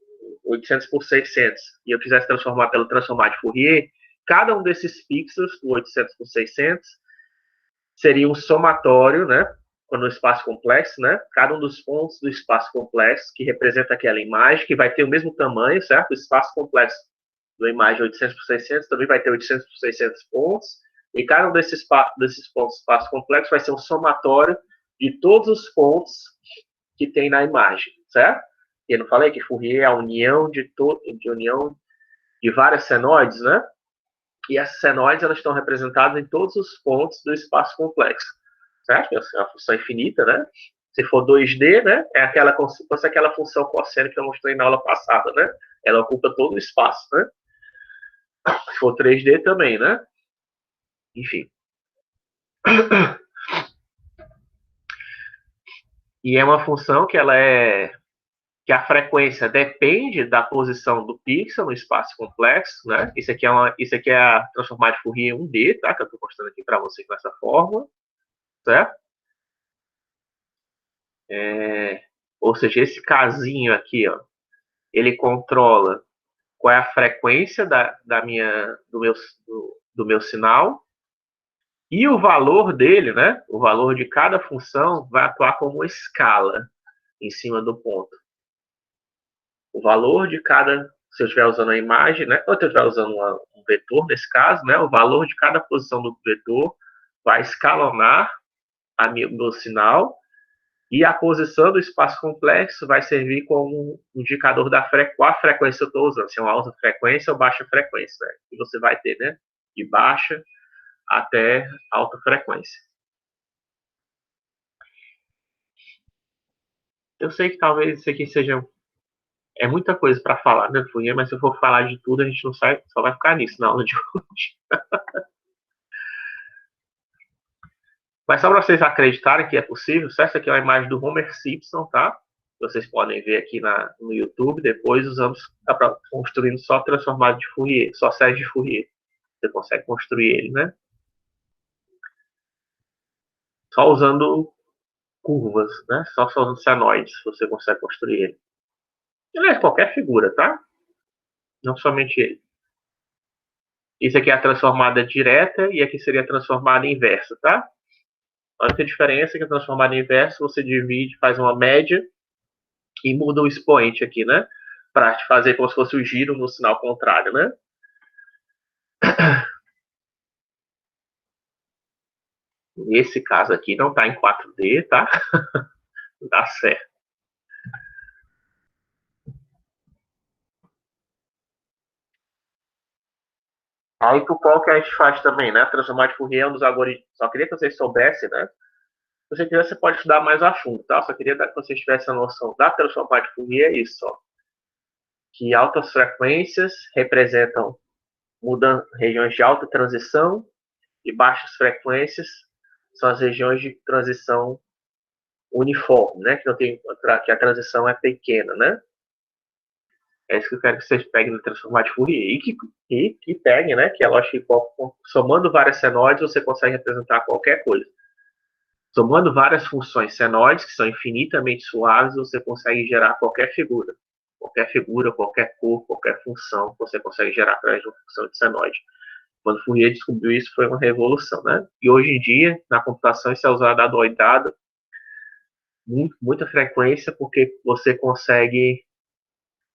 800 por 600, e eu quisesse transformar pelo transformar de Fourier, cada um desses pixels, do 800 por 600, seria um somatório, né, no espaço complexo, né, cada um dos pontos do espaço complexo, que representa aquela imagem, que vai ter o mesmo tamanho, certo? O espaço complexo da imagem 800 por 600 também vai ter 800 por 600 pontos, e cada um desses pontos do espaço complexo vai ser um somatório de todos os pontos que tem na imagem, certo? Eu não falei que Fourier é a união de várias senoides, né? E essas senoides elas estão representadas em todos os pontos do espaço complexo, certo? É uma função infinita, né? Se for 2D, né? É aquela como se fosse aquela função cosseno que eu mostrei na aula passada, né? Ela ocupa todo o espaço, né? Se for 3D também, né? Enfim. E é uma função que que a frequência depende da posição do pixel no espaço complexo, né? Isso aqui é a transformada de Fourier 1D, tá? Que eu estou mostrando aqui para você com essa fórmula, certo? Ou seja, esse casinho aqui, ó, ele controla qual é a frequência do meu sinal, e o valor dele, né? O valor de cada função vai atuar como uma escala em cima do ponto. O valor de cada, se eu estiver usando a imagem, né? Ou se eu estiver usando um vetor, nesse caso, né? O valor de cada posição do vetor vai escalonar meu sinal, e a posição do espaço complexo vai servir como um indicador qual a frequência eu estou usando, se é uma alta frequência ou baixa frequência, né? E você vai ter, né? De baixa até alta frequência. Eu sei que talvez isso aqui seja muita coisa para falar, né, Fourier, mas se eu for falar de tudo, a gente não sai, só vai ficar nisso na aula de hoje. Mas só para vocês acreditarem que é possível, essa aqui é uma imagem do Homer Simpson, tá? Vocês podem ver aqui no YouTube. Depois usamos, construindo só transformado de Fourier, só série de Fourier. Você consegue construir ele, né? Só usando curvas, né? Só usando senoides, você consegue construir ele. Ele é qualquer figura, tá? Não somente ele. Isso aqui é a transformada direta e aqui seria a transformada inversa, tá? A única diferença é que a transformada inversa você divide, faz uma média e muda o expoente aqui, né? Para fazer como se fosse o giro no sinal contrário, né? Nesse caso aqui não está em 4D, tá? Não dá certo. Aí por qual que a gente faz também, né? Transformar de Fourier é um dos algoritmos. Só queria que vocês soubessem, né? Se você quiser, você pode estudar mais a fundo, tá? Só queria que vocês tivessem a noção da transformada de Fourier, é isso, ó. Que altas frequências representam regiões de alta transição e baixas frequências são as regiões de transição uniforme, né? Que não tem que a transição é pequena, né? É isso que eu quero que vocês peguem no transformar de Fourier e peguem, né? Que é lógico que somando várias senoides você consegue representar qualquer coisa. Somando várias funções senoides que são infinitamente suaves, você consegue gerar qualquer figura. Qualquer cor, qualquer função, você consegue gerar através de uma função de senoide. Quando Fourier descobriu isso, foi uma revolução, né? E hoje em dia, na computação, isso é usado adoidado, muita frequência, porque você consegue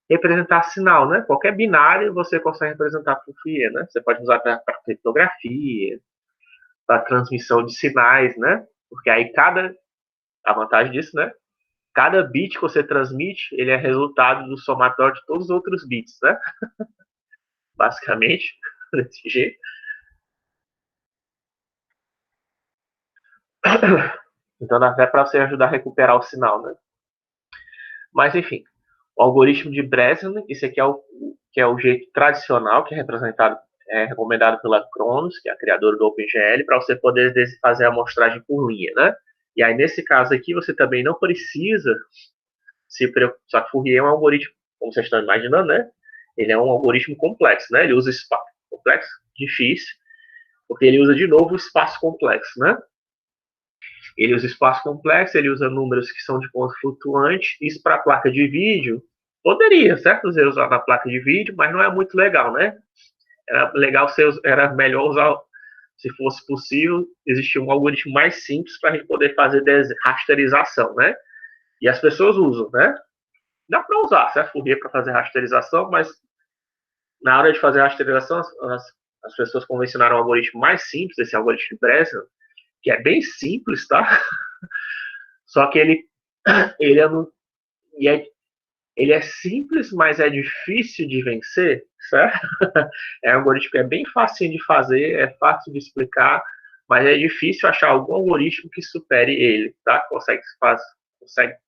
representar sinal, né? Qualquer binário você consegue representar por Fourier, né? Você pode usar para criptografia, para transmissão de sinais, né? Porque aí a vantagem disso, né? Cada bit que você transmite, ele é resultado do somatório de todos os outros bits, né? Basicamente, desse jeito. Então dá até para você ajudar a recuperar o sinal, né? Mas enfim, o algoritmo de Breslin, esse aqui que é o jeito tradicional, que é representado, recomendado pela Cronos, que é a criadora do OpenGL, para você poder fazer a amostragem por linha, né? E aí, nesse caso aqui, você também não precisa se preocupar. Só que Fourier é um algoritmo, como vocês estão imaginando, né? Ele é um algoritmo complexo, né? Ele usa espaço complexo, difícil, porque ele usa de novo o espaço complexo, né? Ele usa espaço complexo, ele usa números que são de ponto flutuante. Isso para a placa de vídeo poderia, certo? Você usar na placa de vídeo, mas não é muito legal, né? Era melhor usar, se fosse possível, existir um algoritmo mais simples para a gente poder fazer rasterização, né? E as pessoas usam, né? Dá para usar, certo? Fourier para fazer rasterização, mas na hora de fazer rasterização, as pessoas convencionaram um algoritmo mais simples, esse algoritmo de Breslin, que é bem simples, tá? Só que ele é, no, e é, ele é simples, mas é difícil de vencer, certo? É um algoritmo que é bem fácil de fazer, é fácil de explicar, mas é difícil achar algum algoritmo que supere ele, tá?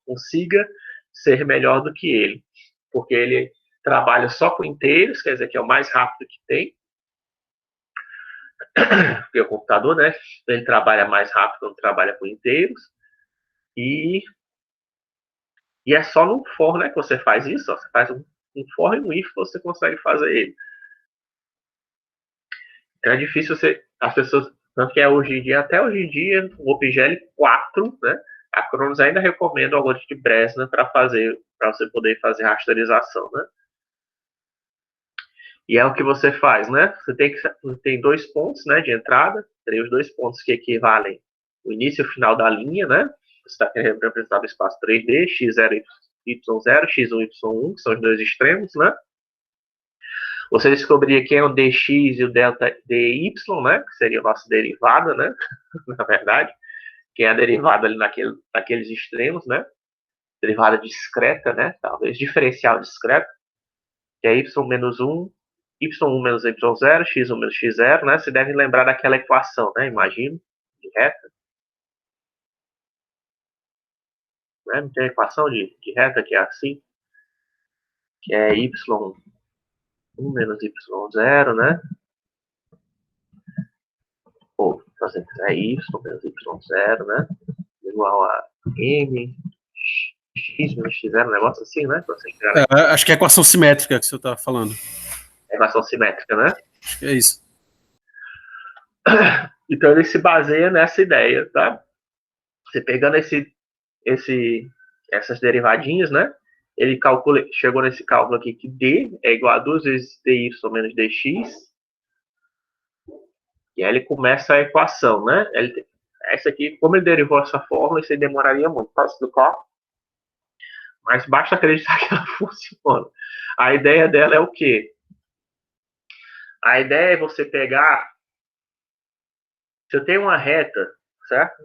Consiga ser melhor do que ele, porque ele trabalha só com inteiros, quer dizer que é o mais rápido que tem, porque o computador, né, ele trabalha mais rápido quando trabalha com inteiros, e, e é só no for, né, que você faz isso, ó, você faz um for e um if, você consegue fazer ele. Então é difícil as pessoas, tanto que hoje em dia, até hoje em dia, o OpenGL 4, né, a Cronos ainda recomenda o algoritmo de Breslin para você poder fazer rasterização, né? E é o que você faz, né? Você tem dois pontos, né, de entrada, teria os dois pontos que equivalem o início e o final da linha, né? Você está querendo representar o espaço 3D, x0, y0, x1, y1, que são os dois extremos, né? Você descobriria quem é o dx e o delta dy, né? Que seria a nossa derivada, né? Na verdade, que é a derivada ali naqueles extremos, né? Derivada discreta, né? Talvez diferencial discreto, que é y menos 1, y1 menos y0, x1 menos x0, né? Você deve lembrar daquela equação, né? Imagino, de reta. Né? Não tem equação de reta que é assim, que é y1 menos y0, né? Ou, se você quiser, y menos y0, né? Igual a m x menos x0, um negócio assim, né? Você acho que é a equação simétrica que você está falando. equação simétrica, né? Acho que é isso. Então ele se baseia nessa ideia, tá? Você pegando essas derivadinhas, né? Ele chegou nesse cálculo aqui que d é igual a 2 vezes dy menos dx, e aí ele começa a equação, né? Essa aqui, como ele derivou essa fórmula, isso aí demoraria muito para explicar, mas basta acreditar que ela funciona. A ideia dela é o quê? A ideia é você pegar, se eu tenho uma reta, certo?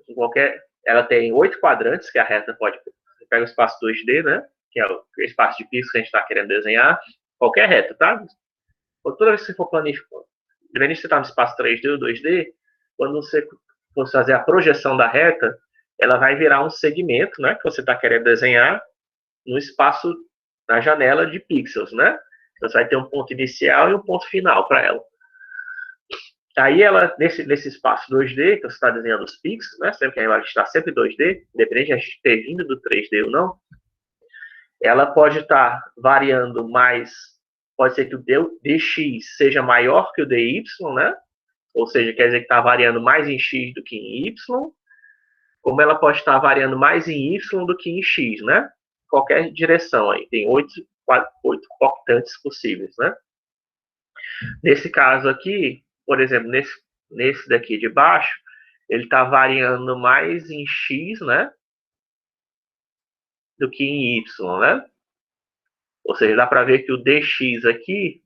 Ela tem 8 quadrantes, que a reta pode, você pega o espaço 2D, né? Que é o espaço de pixels que a gente está querendo desenhar, qualquer reta, tá? Toda vez que você for planificar, independente se você está no espaço 3D ou 2D, quando você for fazer a projeção da reta, ela vai virar um segmento, né? Que você está querendo desenhar no espaço, na janela de pixels, né? Então, você vai ter um ponto inicial e um ponto final para ela. Aí ela, nesse espaço 2D, que você está desenhando os pixels, né? Sempre que ela está sempre 2D, independente de a gente ter vindo do 3D ou não, ela pode estar variando mais, pode ser que o dx seja maior que o dy, né? Ou seja, quer dizer que está variando mais em x do que em y, como ela pode estar variando mais em y do que em x, né? Qualquer direção aí, tem 8 octantes possíveis, né? Nesse caso aqui, por exemplo, nesse daqui de baixo, ele está variando mais em x, né? Do que em y, né? Ou seja, dá para ver que o dx aqui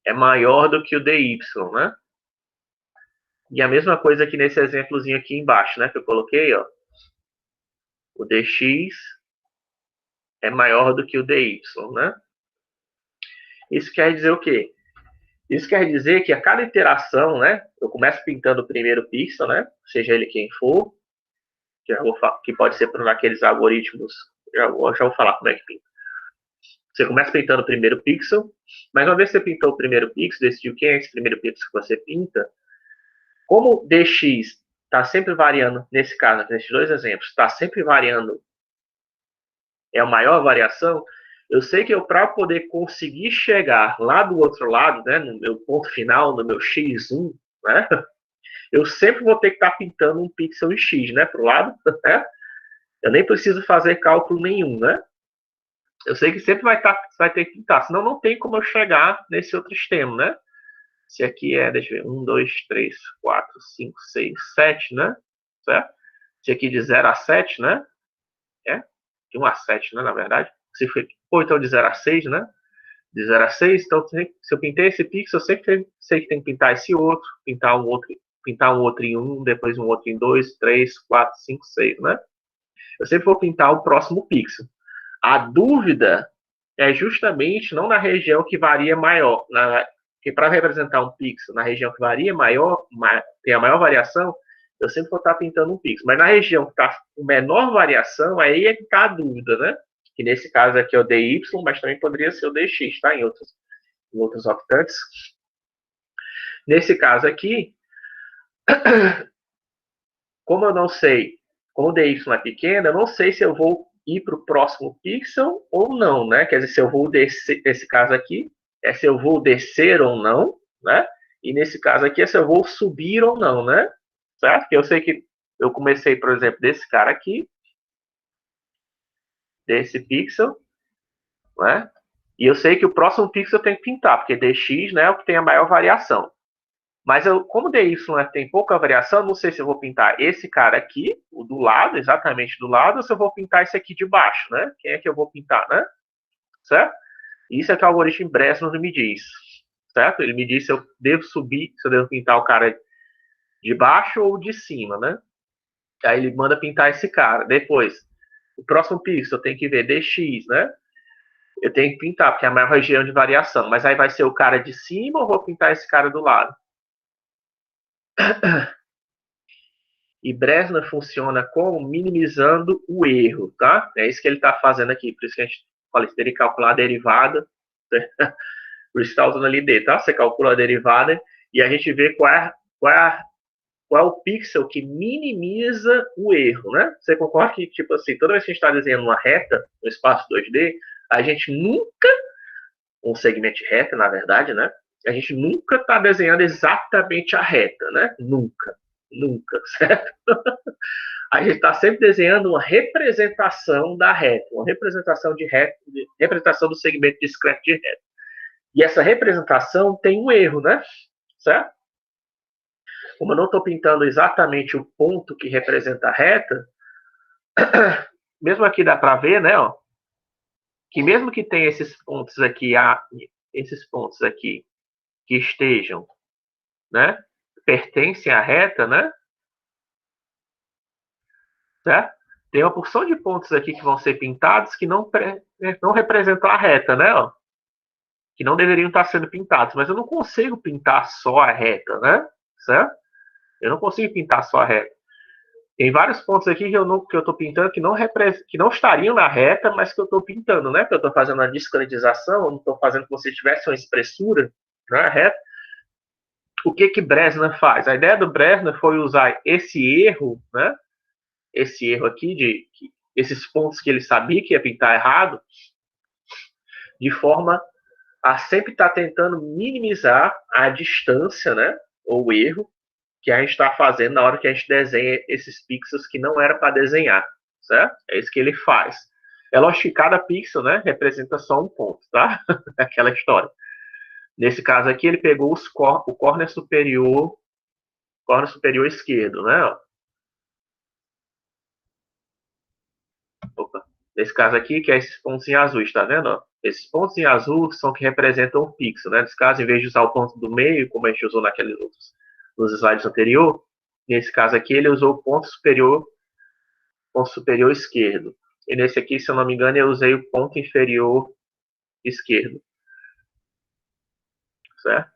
é maior do que o dy, né? E a mesma coisa aqui nesse exemplozinho aqui embaixo, né? Que eu coloquei, ó. O dx é maior do que o dy, né? Isso quer dizer o quê? Isso quer dizer que a cada iteração, né? Eu começo pintando o primeiro pixel, né? Seja ele quem for, que pode ser por aqueles algoritmos. Já vou falar como é que pinta. Você começa pintando o primeiro pixel, mas uma vez que você pintou o primeiro pixel, decidiu quem é esse primeiro pixel que você pinta, como o dx está sempre variando, nesse caso, nesses dois exemplos, está sempre variando, é a maior variação, eu sei que eu, para poder conseguir chegar lá do outro lado, né, no meu ponto final, no meu x1, né, eu sempre vou ter que estar pintando um pixel em x, né, para o lado, né? Eu nem preciso fazer cálculo nenhum, né? Eu sei que sempre vai ter que pintar, senão não tem como eu chegar nesse outro extremo, né? Se aqui é, deixa eu ver, 1, 2, 3, 4, 5, 6, 7, né? Certo? Se aqui de 0 a 7, né? É, de 1 a 7, né, na verdade. Se for, ou então de 0 a 6, né? De 0 a 6, então se eu pintei esse pixel, eu sempre sei que tem que pintar esse outro, pintar um outro em 1, depois um outro em 2, 3, 4, 5, 6, né? Eu sempre vou pintar o próximo pixel. A dúvida é justamente não na região que varia maior, porque para representar um pixel na região que varia maior, tem a maior variação, eu sempre vou estar pintando um pixel. Mas na região que está com menor variação, aí é que está a dúvida, né? Que nesse caso aqui é o dy, mas também poderia ser o dx, tá? Em outros octantes. Nesse caso aqui, como eu não sei, como o dy é pequeno, eu não sei se eu vou ir para o próximo pixel ou não, né? Quer dizer, se eu vou descer, nesse caso aqui, é se eu vou descer ou não, né? E nesse caso aqui é se eu vou subir ou não, né? Certo? Porque eu sei que eu comecei, por exemplo, desse cara aqui, desse pixel, né? E eu sei que o próximo pixel eu tenho que pintar, porque dx, né, é o que tem a maior variação. Mas como dy tem pouca variação, não sei se eu vou pintar esse cara aqui, o do lado, exatamente do lado, ou se eu vou pintar esse aqui de baixo, né? Quem é que eu vou pintar, né? Certo? Isso é que o algoritmo Bresnon me diz, certo? Ele me diz se eu devo subir, se eu devo pintar o cara de baixo ou de cima, né? Aí ele manda pintar esse cara. Depois, o próximo pixel eu tenho que ver dx, né? Eu tenho que pintar, porque é a maior região de variação. Mas aí vai ser o cara de cima ou vou pintar esse cara do lado? E Bresnan funciona como minimizando o erro, tá? É isso que ele está fazendo aqui. Por isso que a gente fala que teria que calcular a derivada. Por isso está usando ali D, tá? Você calcula a derivada e a gente vê qual é o pixel que minimiza o erro, né? Você concorda que, tipo assim, toda vez que a gente está desenhando uma reta no espaço 2D, a gente nunca, um segmento de reta, na verdade, né? A gente nunca está desenhando exatamente a reta, né? Nunca. Nunca, certo? A gente está sempre desenhando uma representação da reta, uma representação de reta, representação do segmento discreto de reta. E essa representação tem um erro, né? Certo? Como eu não estou pintando exatamente o ponto que representa a reta, mesmo aqui dá para ver, né? Ó, que mesmo que tenha esses pontos aqui que estejam, né? Pertencem à reta, né? Certo? Tem uma porção de pontos aqui que vão ser pintados que não representam a reta, né? Ó, que não deveriam estar sendo pintados, mas eu não consigo pintar só a reta, né? Certo? Eu não consigo pintar só a reta. Tem vários pontos aqui que eu estou pintando que não estariam na reta, mas que eu estou pintando, né? Que eu estou fazendo a discretização, eu não estou fazendo como se tivesse uma espessura na reta. O que Bresnan faz? A ideia do Bresnan foi usar esse erro, né? Esse erro aqui, esses pontos que ele sabia que ia pintar errado, de forma a sempre estar tentando minimizar a distância, né? Ou o erro que a gente está fazendo na hora que a gente desenha esses pixels que não era para desenhar, certo? É isso que ele faz. É lógico que cada pixel, né, representa só um ponto, tá? Aquela história. Nesse caso aqui, ele pegou o corner superior esquerdo, né? Opa. Nesse caso aqui, que é esses pontos em azul, está vendo? Ó? Esses pontos em azul são que representam o pixel, né? Nesse caso, em vez de usar o ponto do meio, como a gente usou naqueles outros, nos slides anteriores, nesse caso aqui ele usou o ponto superior esquerdo. E nesse aqui, se eu não me engano, eu usei o ponto inferior esquerdo. Certo?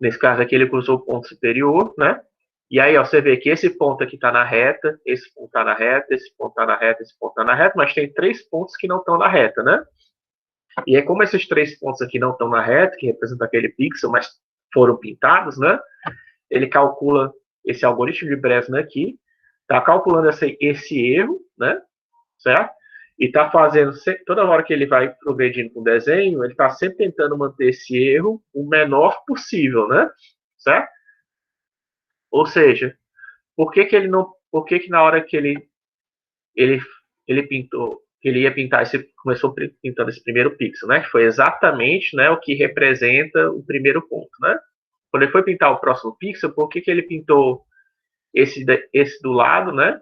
Nesse caso aqui, ele usou o ponto superior, né? E aí, ó, você vê que esse ponto aqui está na reta, esse ponto está na reta, esse ponto está na reta, esse ponto está na reta, mas tem 3 pontos que não estão na reta, né? E aí, como esses 3 pontos aqui não estão na reta, que representam aquele pixel, mas foram pintados, né? Ele calcula esse algoritmo de Bresner aqui, está calculando esse erro, né? Certo? E está fazendo, toda hora que ele vai progredindo com o desenho, ele está sempre tentando manter esse erro o menor possível, né? Certo? Ou seja, por que ele não, por que na hora que ele, ele pintou, ele ia pintar começou pintando esse primeiro pixel, né? Que foi exatamente, né, o que representa o primeiro ponto, né? Quando ele foi pintar o próximo pixel, por que ele pintou esse do lado, né?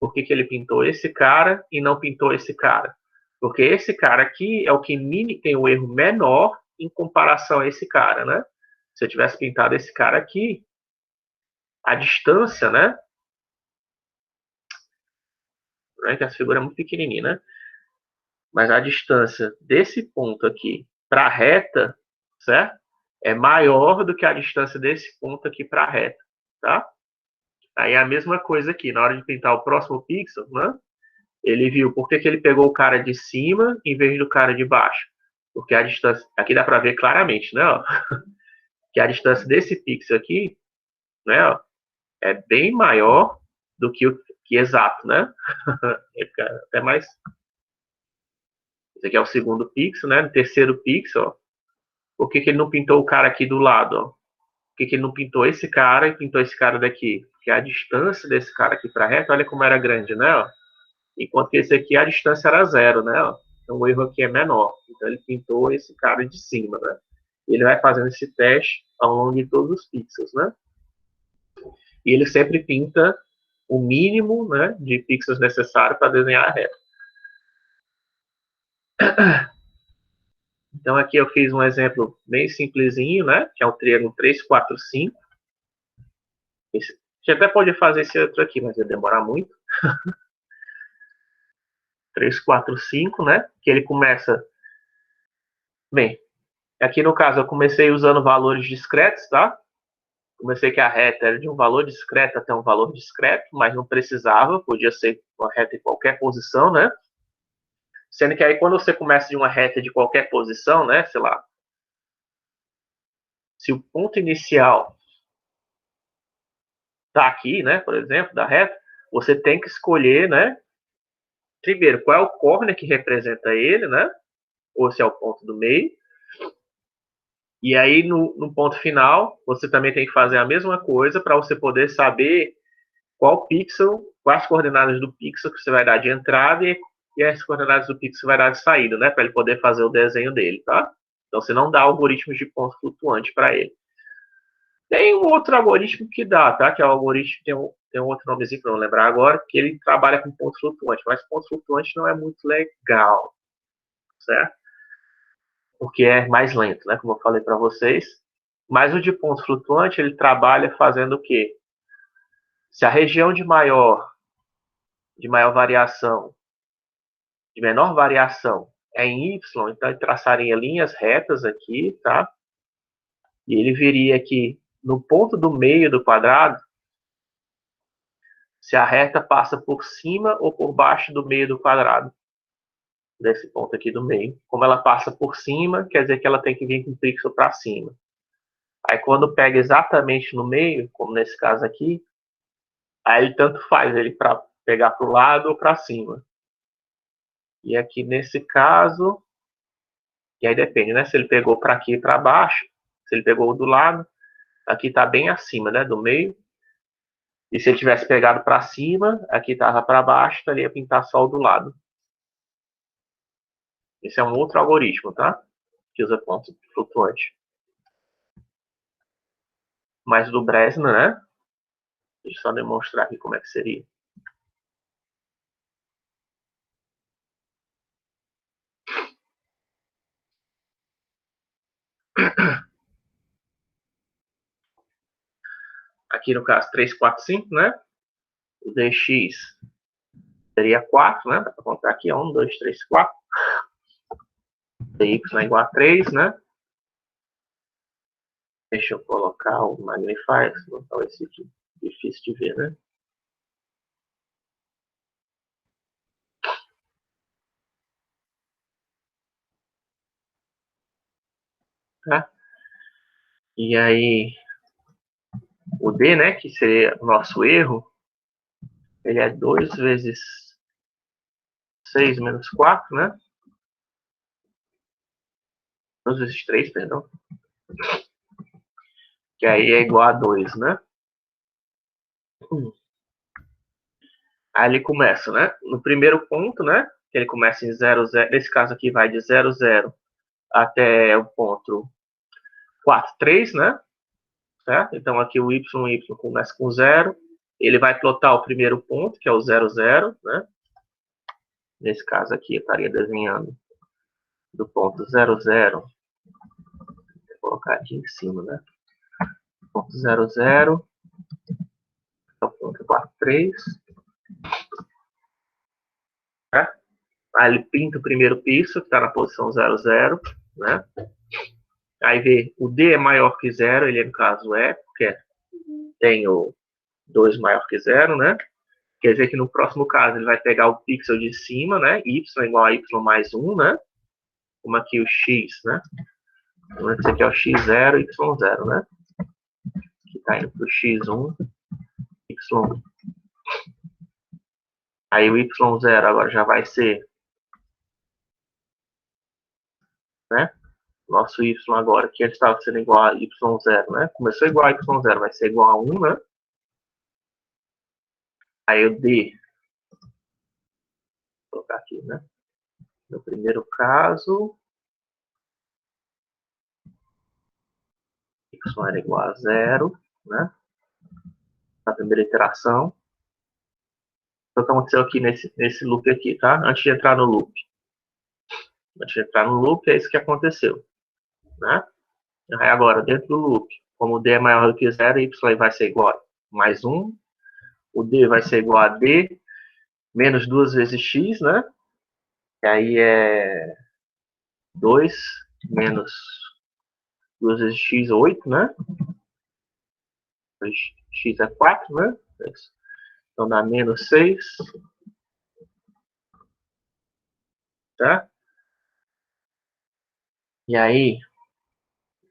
Por que ele pintou esse cara e não pintou esse cara? Porque esse cara aqui é o que tem o erro menor em comparação a esse cara, né? Se eu tivesse pintado esse cara aqui, a distância, né? Que essa figura é muito pequenininha, né? Mas a distância desse ponto aqui para a reta, certo? É maior do que a distância desse ponto aqui para a reta, tá? Aí é a mesma coisa aqui, na hora de pintar o próximo pixel, né? Ele viu por que ele pegou o cara de cima em vez do cara de baixo. Porque a distância, aqui dá para ver claramente, né? Ó, que a distância desse pixel aqui, né? Ó, é bem maior do que o que exato, né? Fica até mais. Esse aqui é o segundo pixel, né? O terceiro pixel, ó. Por que ele não pintou o cara aqui do lado, ó? Por que ele não pintou esse cara e pintou esse cara daqui? Porque a distância desse cara aqui para a reta, olha como era grande, né? Ó. Enquanto que esse aqui a distância era zero, né? Ó. Então o erro aqui é menor. Então ele pintou esse cara de cima, né? E ele vai fazendo esse teste ao longo de todos os pixels, né? E ele sempre pinta o mínimo, né, de pixels necessário para desenhar a reta. Então aqui eu fiz um exemplo bem simplesinho, né? Que é o triângulo 3, 4, 5. A gente até pode fazer esse outro aqui, mas vai demorar muito. 3, 4, 5, né? Que ele começa... Bem, aqui no caso eu comecei usando valores discretos, tá? Comecei que a reta era de um valor discreto até um valor discreto, mas não precisava, podia ser uma reta em qualquer posição, né? Sendo que aí quando você começa de uma reta de qualquer posição, né? Sei lá, se o ponto inicial tá aqui, né? Por exemplo, da reta, você tem que escolher, né? Primeiro, qual é o corner que representa ele, né? Ou se é o ponto do meio. E aí, no ponto final, você também tem que fazer a mesma coisa para você poder saber qual pixel, quais coordenadas do pixel que você vai dar de entrada e as coordenadas do pixel que você vai dar de saída, né? Para ele poder fazer o desenho dele, tá? Então, você não dá algoritmos de ponto flutuante para ele. Tem um outro algoritmo que dá, tá? Que é o algoritmo, tem um outro nomezinho que eu não lembrar agora, que ele trabalha com ponto flutuante, mas ponto flutuante não é muito legal, certo? Porque é mais lento, né? Como eu falei para vocês. Mas o de ponto flutuante, ele trabalha fazendo o quê? Se a região de maior variação, de menor variação é em Y, então ele traçaria linhas retas aqui, tá? E ele viria aqui no ponto do meio do quadrado, se a reta passa por cima ou por baixo do meio do quadrado. Desse ponto aqui do meio. Como ela passa por cima, quer dizer que ela tem que vir com o pixel para cima. Aí quando pega exatamente no meio, como nesse caso aqui, aí ele tanto faz ele para pegar para o lado ou para cima. E aqui nesse caso, e aí depende, né? Se ele pegou para aqui e para baixo, se ele pegou do lado, aqui está bem acima, né? Do meio. E se ele tivesse pegado para cima, aqui estava para baixo, então ele ia pintar só o do lado. Esse é um outro algoritmo, tá? Que usa ponto flutuante. Mas do Bresner, né? Deixa eu só demonstrar aqui como é que seria. Aqui no caso 3, 4, 5, né? O dx seria 4, né? Dá para contar aqui, 1, 2, 3, 4. dy é igual a 3, né? Deixa eu colocar o magnifier, senão talvez fique difícil de ver, né? Tá? E aí, o d, né, que seria o nosso erro, ele é 2 vezes 6 menos 4, né? 2 vezes 3, perdão. Que aí é igual a 2, né? Aí ele começa, né? No primeiro ponto, né? Que ele começa em 0, 0. Nesse caso aqui vai de 0, 0 até o ponto 4, 3, né? Certo? Então aqui o y começa com 0. Ele vai plotar o primeiro ponto, que é o 0, 0, né? Nesse caso aqui eu estaria desenhando do ponto 0, 0. Vou colocar aqui em cima, né? Ponto 0, 0. É o ponto 4, 3. Tá? Aí ele pinta o primeiro piso, que está na posição 0, 0, né? Aí vê, o D é maior que 0, ele no caso é, porque tem o 2 maior que 0, né? Quer dizer que no próximo caso ele vai pegar o pixel de cima, né? Y igual a Y mais 1, né? Como aqui o X, né? Então, esse aqui é o X0, Y0, né? Que está indo para o X1, Y1. Aí o Y0 agora já vai ser, né? Nosso Y agora, que antes estava sendo igual a Y0, né? Começou igual a Y0, vai ser igual a 1, né? Aí o D, vou colocar aqui, né? No primeiro caso, Y era igual a 0, né? Na primeira iteração. Então, o que aconteceu aqui nesse loop aqui, tá? Antes de entrar no loop. Antes de entrar no loop, é isso que aconteceu, né? Aí agora, dentro do loop, como o D é maior do que 0, Y vai ser igual a mais 1. O D vai ser igual a D menos 2 vezes X, né? E aí é 2 menos 2 vezes X, 8, né? X é 4, né? Então dá menos 6, tá? E aí,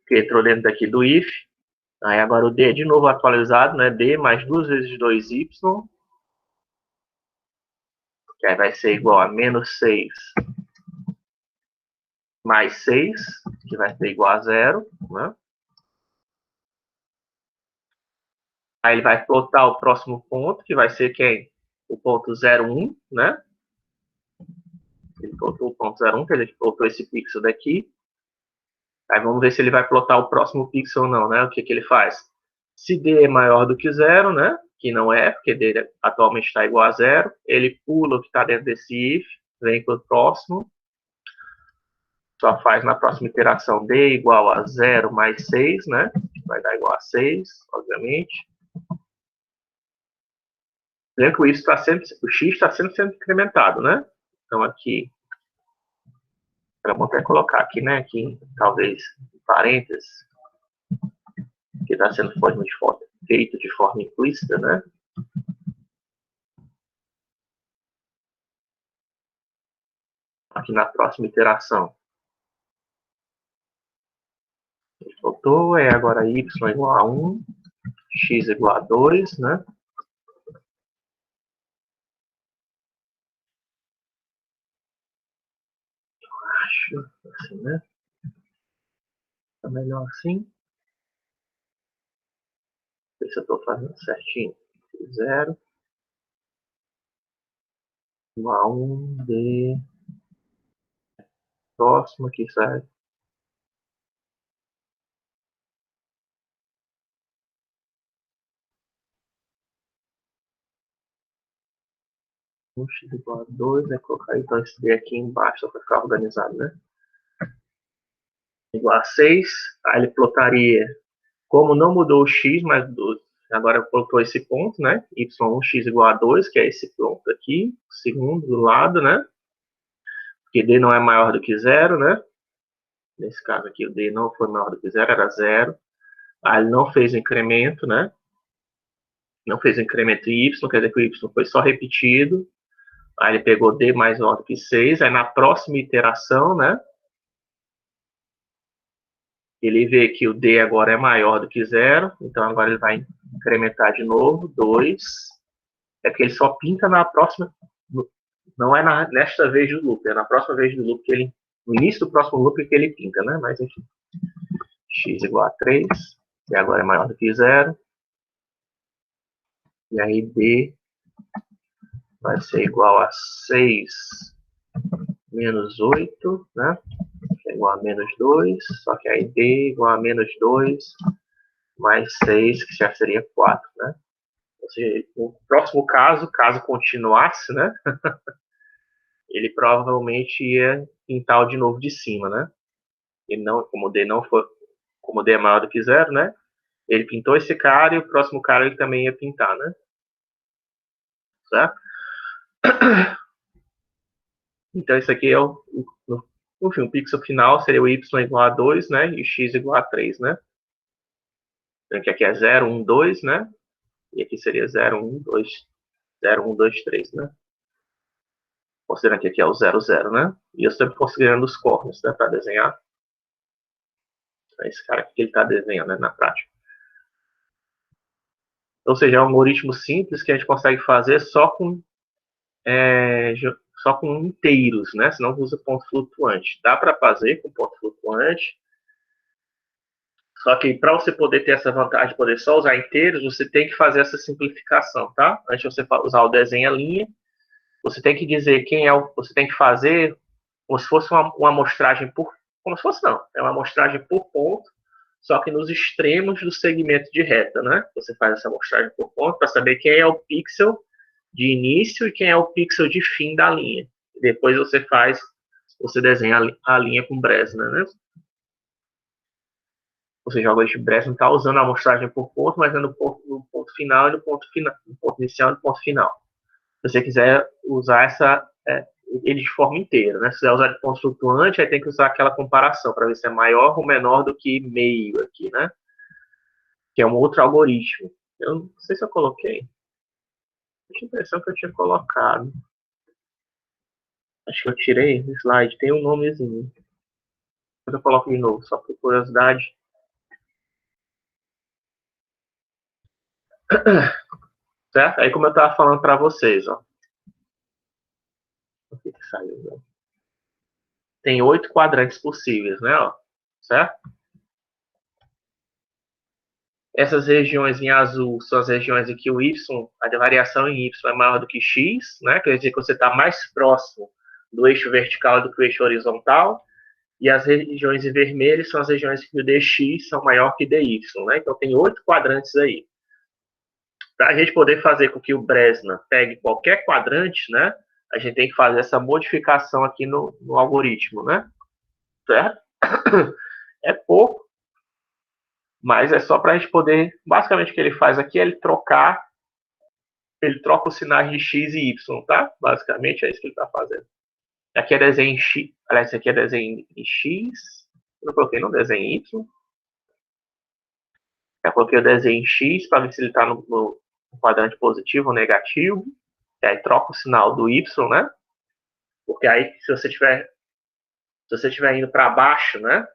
que entrou dentro daqui do if, aí agora o D de novo atualizado, né? D mais 2 vezes 2y, que aí vai ser igual a menos 6 mais 6, que vai ser igual a 0, né? Aí ele vai plotar o próximo ponto, que vai ser quem? O ponto 01, né? Ele plotou o ponto 01, que ele plotou esse pixel daqui. Aí vamos ver se ele vai plotar o próximo pixel ou não, né? O que, que ele faz? Se D é maior do que 0, né? Que não é, porque D atualmente está igual a 0, ele pula o que está dentro desse if, vem para o próximo, só faz na próxima iteração D igual a 0 mais 6, né? Vai dar igual a 6, obviamente. Lembra que o, está sempre, o X está sempre sendo incrementado, né? Então aqui, vamos até colocar aqui, né? Aqui, talvez, em parênteses, que está sendo feito de forma implícita, né? Aqui na próxima iteração. Ele voltou, é agora y igual a 1, x igual a 2, né? Acho assim, né? Tá melhor assim. Ver se eu estou fazendo certinho. 0 igual a 1, d próximo aqui, certo? X igual a 2, né? Colocar então esse d aqui embaixo para ficar organizado, né? igual a 6. Aí ele plotaria, como não mudou o x, mas agora plotou esse ponto, né? y1x igual a 2, que é esse ponto aqui, segundo do lado, né? Porque d não é maior do que zero, né? Nesse caso aqui, o d não foi maior do que zero, era zero. Aí ele não fez incremento, né? Não fez incremento em y, quer dizer que o y foi só repetido. Aí ele pegou d mais maior do que 6. Aí na próxima iteração, né? Ele vê que o d agora é maior do que zero. Então agora ele vai incrementar de novo, 2. É porque ele só pinta na próxima. Não é nesta vez do loop, é na próxima vez do loop que ele. No início do próximo loop que ele pinta, né? Mas enfim. X igual a 3. E agora é maior do que zero. E aí d vai ser igual a 6 menos 8, né? Que é igual a menos 2. Só que aí d igual a menos 2 mais 6, que já seria 4, né? Ou seja, no próximo caso continuasse, né? Ele provavelmente ia pintar de novo de cima, né? Ele não, como o D é maior do que zero, né? Ele pintou esse cara e o próximo cara ele também ia pintar, né? Certo? Então isso aqui é enfim, o pixel final seria o y igual a 2, né? E o x igual a 3, né? Então aqui é 0, 1, 2, né? E aqui seria 0, 1, 2, 0, 1, 2, 3, né? Considerando que aqui é o 0, 0, né? E eu sempre considerando os corners, né? Para desenhar. É esse cara aqui que ele está desenhando, né? Na prática. Ou seja, é um algoritmo simples que a gente consegue fazer só com inteiros, né? Se não usa ponto flutuante. Dá para fazer com ponto flutuante, só que para você poder ter essa vantagem de poder só usar inteiros, você tem que fazer essa simplificação, tá? Antes de você usar o desenho a linha, você tem que dizer você tem que fazer como se fosse uma amostragem como se fosse não, é uma amostragem por ponto, só que nos extremos do segmento de reta, né? Você faz essa amostragem por ponto para saber quem é o pixel de início e quem é o pixel de fim da linha. Depois você desenha a linha com Bresner, né? Ou seja, o algoritmo Bresner está usando a amostragem por ponto, mas é no ponto final e no ponto inicial e no ponto final. Se você quiser usar ele de forma inteira, né? Se quiser usar de ponto flutuante, aí tem que usar aquela comparação para ver se é maior ou menor do que meio aqui, né? Que é um outro algoritmo. Eu não sei se eu coloquei. Eu tinha a impressão que eu tinha colocado. Acho que eu tirei o slide, tem um nomezinho. Depois eu coloco de novo, só por curiosidade. Certo? Aí como eu estava falando para vocês, ó. O que saiu, né? Tem 8 quadrantes possíveis, né? Ó, certo? Essas regiões em azul são as regiões em que o y, a variação em y é maior do que x, né? Quer dizer que você está mais próximo do eixo vertical do que o eixo horizontal. E as regiões em vermelho são as regiões em que o dx são maior que dy, né? Então tem 8 quadrantes aí. Para a gente poder fazer com que o Bresner pegue qualquer quadrante, né? A gente tem que fazer essa modificação aqui no algoritmo, né? Certo? É pouco, mas é só para a gente poder. Basicamente, o que ele faz aqui é ele troca os sinais de x e y, tá? Basicamente é isso que ele está fazendo. Aqui é desenho em x, aliás, esse aqui é desenho em x. Eu não coloquei no desenho em y. Eu coloquei o desenho em x para ver se ele está no quadrante positivo ou negativo. E aí troca o sinal do y, né? Porque aí, se você estiver indo para baixo, né?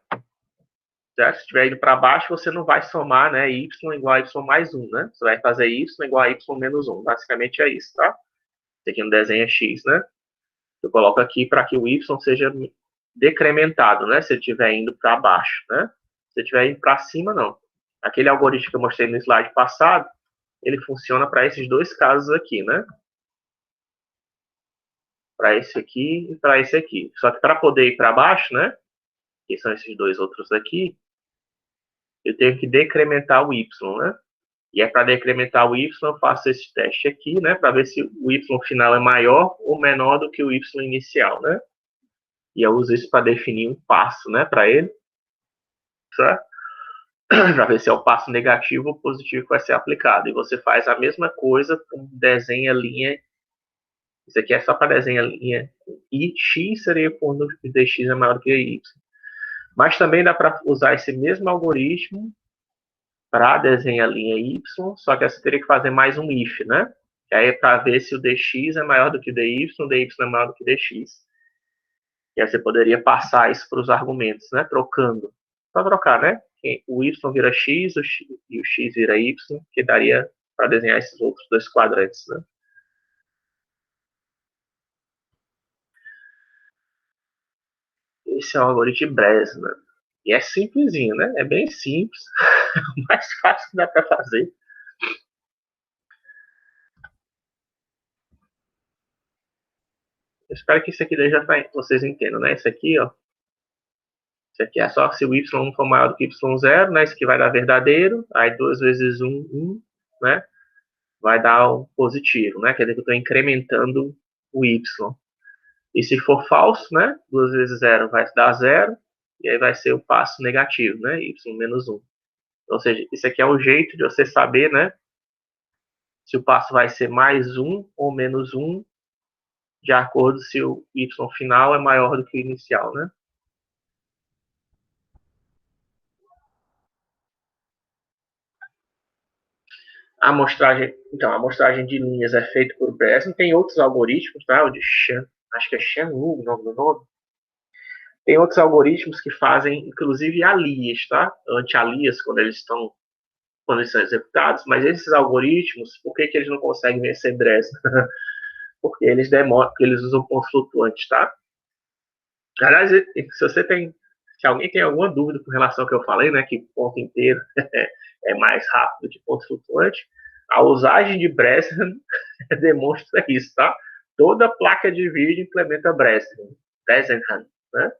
Se estiver indo para baixo, você não vai somar, né? Y igual a y mais 1, né? Você vai fazer y igual a y menos 1. Basicamente é isso, tá? Esse aqui no desenho é x, né? Eu coloco aqui para que o y seja decrementado, né? Se ele estiver indo para baixo, né? Se ele estiver indo para cima, não. Aquele algoritmo que eu mostrei no slide passado, ele funciona para esses dois casos aqui, né? Para esse aqui e para esse aqui. Só que para poder ir para baixo, né? Que são esses dois outros aqui, eu tenho que decrementar o y, né? E é para decrementar o y, eu faço esse teste aqui, né? Para ver se o y final é maior ou menor do que o y inicial, né? E eu uso isso para definir um passo, né? Para ele. certo? Para ver se é o passo negativo ou positivo que vai ser aplicado. E você faz a mesma coisa, desenha a linha. Isso aqui é só para desenhar a linha. E x seria quando dx é maior do que y. Mas também dá para usar esse mesmo algoritmo para desenhar a linha y, só que você teria que fazer mais um if, né? Que aí é para ver se o dx é maior do que o dy é maior do que dx. E aí você poderia passar isso para os argumentos, né? Trocando. Só trocar, né? O y vira x, e o x vira y, que daria para desenhar esses outros dois quadrantes, né? Esse é o algoritmo de Bresman. E é simplesinho, né? É bem simples. O mais fácil que dá para fazer. Eu espero que isso aqui já vocês entendam, né? Isso aqui, ó. Isso aqui é só se o y for maior do que y0, né? Isso aqui vai dar verdadeiro. Aí 2 vezes 1, 1, né? Vai dar um positivo, né? Quer dizer que eu estou incrementando o y. E se for falso, né? 2 vezes 0 vai dar 0. E aí vai ser o passo negativo, né? Y menos 1. Ou seja, isso aqui é o jeito de você saber, né? Se o passo vai ser mais 1 ou menos 1, de acordo se o y final é maior do que o inicial, né? A amostragem, então, a amostragem de linhas é feita por Bresman. Tem outros algoritmos, tá? O de Chan, acho que é Chan-Wu o nome do nome. Tem outros algoritmos que fazem, inclusive, alias, tá? Anti-alias, quando eles são executados. Mas esses algoritmos, por que eles não conseguem vencer Bresman? Porque eles demoram, porque eles usam pontos flutuantes, tá? Aliás, se alguém tem alguma dúvida com relação ao que eu falei, né, que ponto inteiro é mais rápido que ponto flutuante, a usagem de Bresman demonstra isso, tá? Toda placa de vídeo implementa Bresman, né?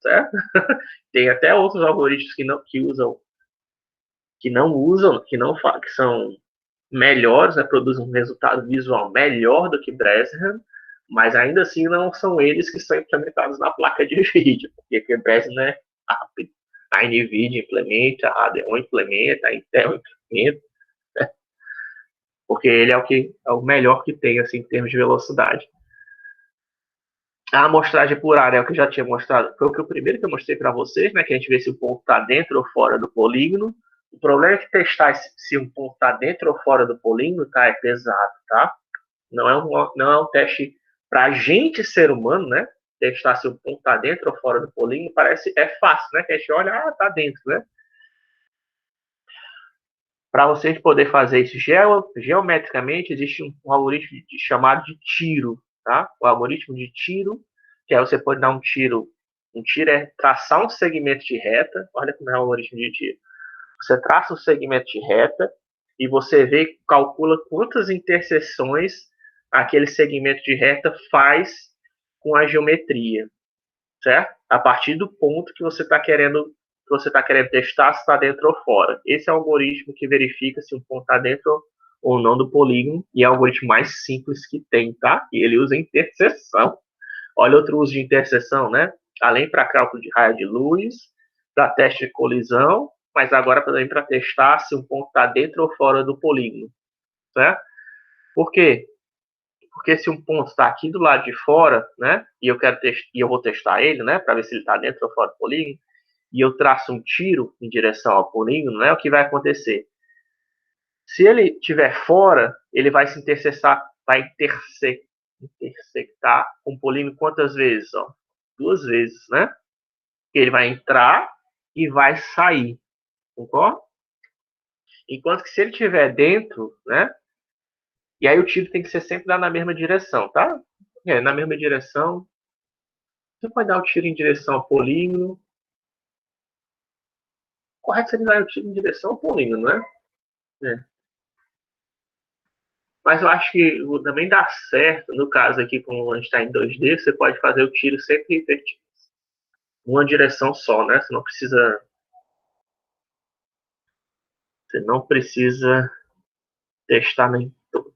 Certo? Tem até outros algoritmos que são melhores, né, produzem um resultado visual melhor do que Bresman, mas ainda assim não são eles que são implementados na placa de vídeo, porque Bresman é rápido. A NVIDIA implementa, a Radeon implementa, a Intel implementa, porque ele é o melhor que tem assim, em termos de velocidade. A amostragem por área é o que eu já tinha mostrado, foi o primeiro que eu mostrei para vocês, né, que a gente vê se o ponto está dentro ou fora do polígono. O problema é que testar se um ponto está dentro ou fora do polígono é pesado, tá? Não é um teste para a gente, ser humano, né? Testar se o ponto está dentro ou fora do polígono é fácil, né? Que a gente olha, tá dentro, né? Para vocês poderem fazer isso geometricamente, existe um algoritmo chamado de tiro, tá? O algoritmo de tiro, que aí você pode dar um tiro é traçar um segmento de reta. Olha como é o algoritmo de tiro. Você traça um segmento de reta e você calcula quantas interseções aquele segmento de reta faz com a geometria, certo? A partir do ponto que você está querendo testar se está dentro ou fora. Esse é o algoritmo que verifica se um ponto está dentro ou não do polígono, e é o algoritmo mais simples que tem, tá? E ele usa interseção. Olha outro uso de interseção, né? Além para cálculo de raio de luz, para teste de colisão, mas agora também para testar se um ponto está dentro ou fora do polígono, certo? Por quê? Porque se um ponto está aqui do lado de fora, né, e eu vou testar ele, né, para ver se ele está dentro ou fora do polígono, e eu traço um tiro em direção ao polígono, né, o que vai acontecer? Se ele estiver fora, ele vai se intersectar com o polígono quantas vezes? Ó? 2 vezes, né? Ele vai entrar e vai sair, concorda? Enquanto que se ele estiver dentro, né? E aí o tiro tem que ser sempre dar na mesma direção, tá? Na mesma direção. Você pode dar o tiro em direção ao polígono. Correto seria dar o tiro em direção ao polígono, né? Mas eu acho que também dá certo, no caso aqui, como a gente está em 2D, você pode fazer o tiro sempre em uma direção só, né? Você não precisa testar nem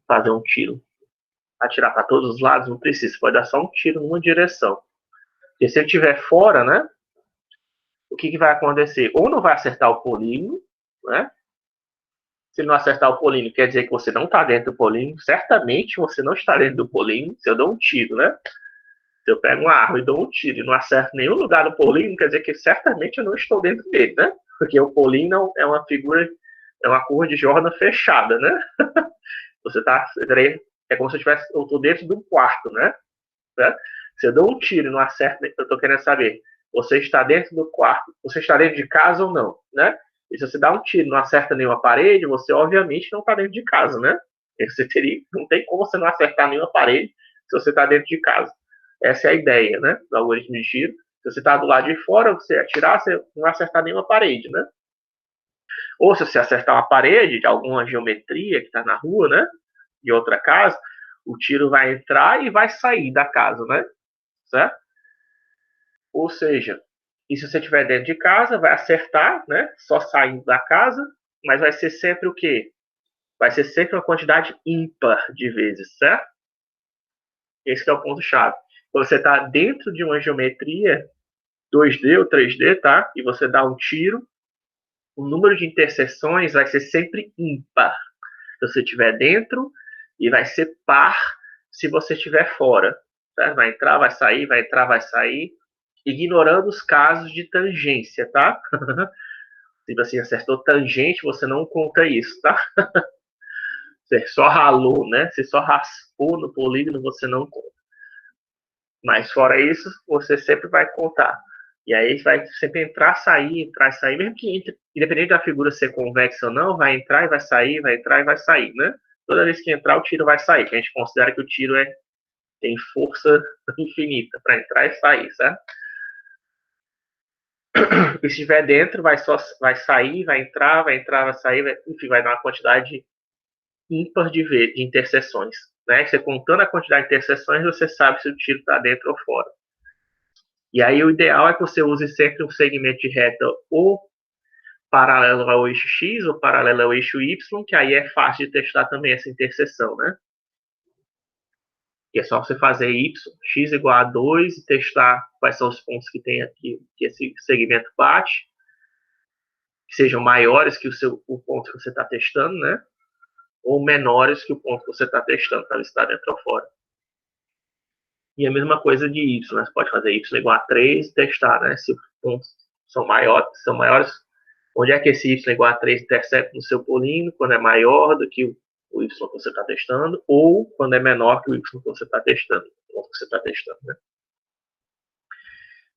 fazer um tiro. Atirar para todos os lados, não precisa. Você pode dar só um tiro numa direção. Porque se ele estiver fora, né? que vai acontecer? Ou não vai acertar o polígono, né? Se não acertar o polígono, quer dizer que você não está dentro do polígono. Certamente você não está dentro do polígono. Se eu dou um tiro, né? Se eu pego uma arma e dou um tiro e não acerto nenhum lugar do polígono, quer dizer que certamente eu não estou dentro dele, né? Porque o polígono é uma figura, é uma curva de Jordan fechada, né? Você tá, é como se eu estou dentro de um quarto, né? Se eu dou um tiro e não acerto, eu estou querendo saber, você está dentro do quarto, você está dentro de casa ou não, né? E se você dá um tiro e não acerta nenhuma parede, você obviamente não está dentro de casa, né? Você teria, não tem como você não acertar nenhuma parede se você está dentro de casa. Essa é a ideia, né? Do algoritmo de tiro. Se você está do lado de fora, você atirar, você não vai acertar nenhuma parede, né? Ou se você acertar uma parede de alguma geometria que está na rua, né? De outra casa, o tiro vai entrar e vai sair da casa, né? Certo? Ou seja, e se você estiver dentro de casa, vai acertar, né? Só saindo da casa, mas vai ser sempre o quê? Vai ser sempre uma quantidade ímpar de vezes, certo? Esse é o ponto-chave. Você está dentro de uma geometria 2D ou 3D, tá? E você dá um tiro, o número de interseções vai ser sempre ímpar se você estiver dentro e vai ser par se você estiver fora. Certo? Vai entrar, vai sair, vai entrar, vai sair, ignorando os casos de tangência, tá? Se você acertou tangente, você não conta isso, tá? Você só ralou, né? Você só raspou no polígono, você não conta. Mas fora isso, você sempre vai contar. E aí vai sempre entrar e sair, mesmo que entre, independente da figura ser convexa ou não, vai entrar e vai sair, vai entrar e vai sair, né? Toda vez que entrar, o tiro vai sair, que a gente considera que o tiro tem força infinita para entrar e sair, certo? E se estiver dentro, vai sair, vai entrar, vai sair, enfim, vai dar uma quantidade ímpar de interseções. Né? Você contando a quantidade de interseções, você sabe se o tiro está dentro ou fora. E aí o ideal é que você use sempre um segmento de reta ou paralelo ao eixo X ou paralelo ao eixo Y, que aí é fácil de testar também essa interseção, né? E é só você fazer Y, X igual a 2 e testar quais são os pontos que tem aqui, que esse segmento bate, que sejam maiores que o ponto que você está testando, né? Ou menores que o ponto que você está testando, para ver se está dentro ou fora. E a mesma coisa de Y, né? Você pode fazer Y igual a 3 e testar, né? Se os pontos são maiores, onde é que esse Y igual a 3 intercepta no seu polígono, quando é maior do que o Y que você está testando, ou quando é menor que o Y que você está testando, né?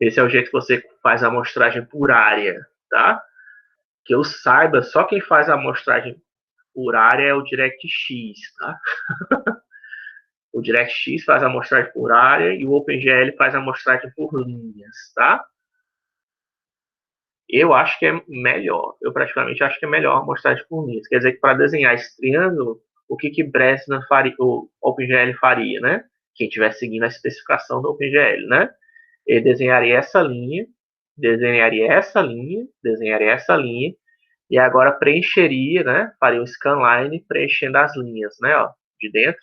Esse é o jeito que você faz a amostragem por área, tá? Que eu saiba, só quem faz a amostragem por área é o DirectX, tá? O DirectX faz a amostragem por área e o OpenGL faz a amostragem por linhas, tá? Eu acho que é melhor. Eu praticamente acho que é melhor a amostragem por linhas. Quer dizer que para desenhar esse triângulo, o que Bresnan faria, o OpenGL faria, né? Quem estiver seguindo a especificação do OpenGL, né? Ele desenharia essa linha, desenharia essa linha, desenharia essa linha, e agora preencheria, né? Faria um scanline preenchendo as linhas, né? Ó, de dentro.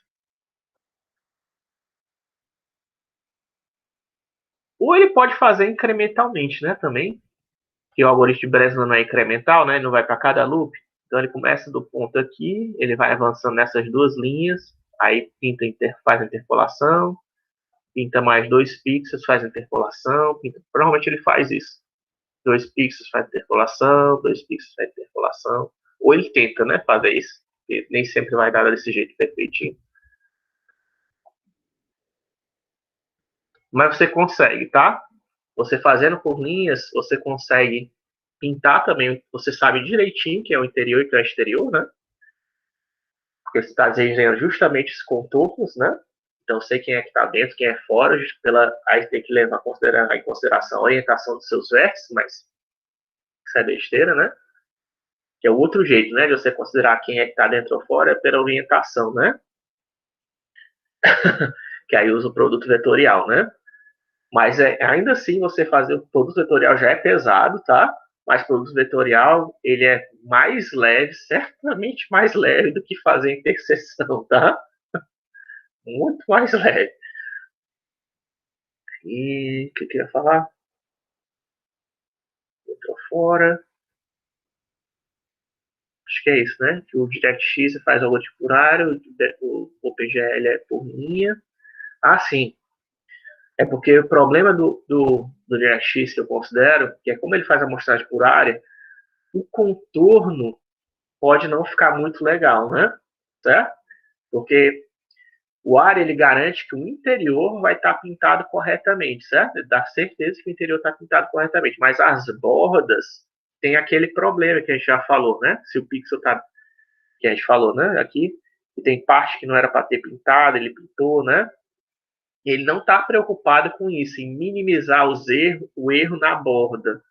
Ou ele pode fazer incrementalmente, né? Também, que o algoritmo de Bresnan não é incremental, né? Ele não vai para cada loop. Então ele começa do ponto aqui, ele vai avançando nessas duas linhas, aí faz a interpolação, pinta mais 2 pixels, faz a interpolação, provavelmente ele faz isso. 2 pixels faz interpolação, 2 pixels faz interpolação. Ou ele tenta, né, fazer isso. Ele nem sempre vai dar desse jeito perfeitinho. Mas você consegue, tá? Você fazendo por linhas, você consegue pintar também. Você sabe direitinho que é o interior e que é o exterior, né? Porque você está desenhando justamente os contornos, né? Então, eu sei quem é que está dentro, quem é fora. Aí tem que levar em consideração a orientação dos seus vértices, mas isso é besteira, né? Que é o outro jeito, né? De você considerar quem é que está dentro ou fora é pela orientação, né? Que aí usa o produto vetorial, né? Mas ainda assim, você fazer o produto vetorial já é pesado, tá? Mas o produto vetorial, ele é mais leve, certamente mais leve do que fazer interseção, tá? Muito mais leve. E o que eu queria falar? fora. Acho que é isso, né? Que o DirectX faz o logotipo por área, o OpenGL é por linha. Ah, sim. É porque o problema do DirectX que eu considero, que é como ele faz a amostragem por área, o contorno pode não ficar muito legal, né? Certo? Porque o área ele garante que o interior vai estar pintado corretamente, certo? Ele dá certeza que o interior está pintado corretamente, mas as bordas tem aquele problema que a gente já falou, né? Se o pixel está, que a gente falou, né? Aqui, que tem parte que não era para ter pintado, ele pintou, né? Ele não está preocupado com isso, em minimizar o erro na borda,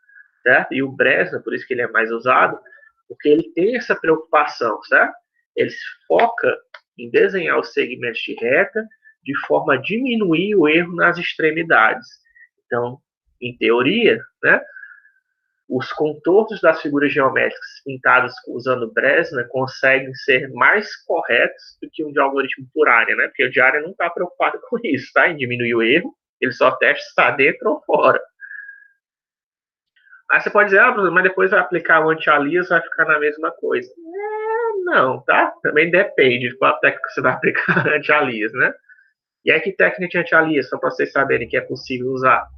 certo? E o Bresna, por isso que ele é mais usado, porque ele tem essa preocupação, certo? Ele se foca em desenhar os segmentos de reta de forma a diminuir o erro nas extremidades. Então, em teoria, né, os contornos das figuras geométricas pintadas usando Bresna conseguem ser mais corretos do que um de algoritmo por área, né? Porque o de área não está preocupado com isso, tá? Em diminuir o erro, ele só testa se está dentro ou fora. Aí você pode dizer, mas depois vai aplicar o anti-alias, vai ficar na mesma coisa. Não, tá? Também depende de qual técnica você vai aplicar anti-alias, né? E aí que técnica de anti-alias, só para vocês saberem que é possível usar.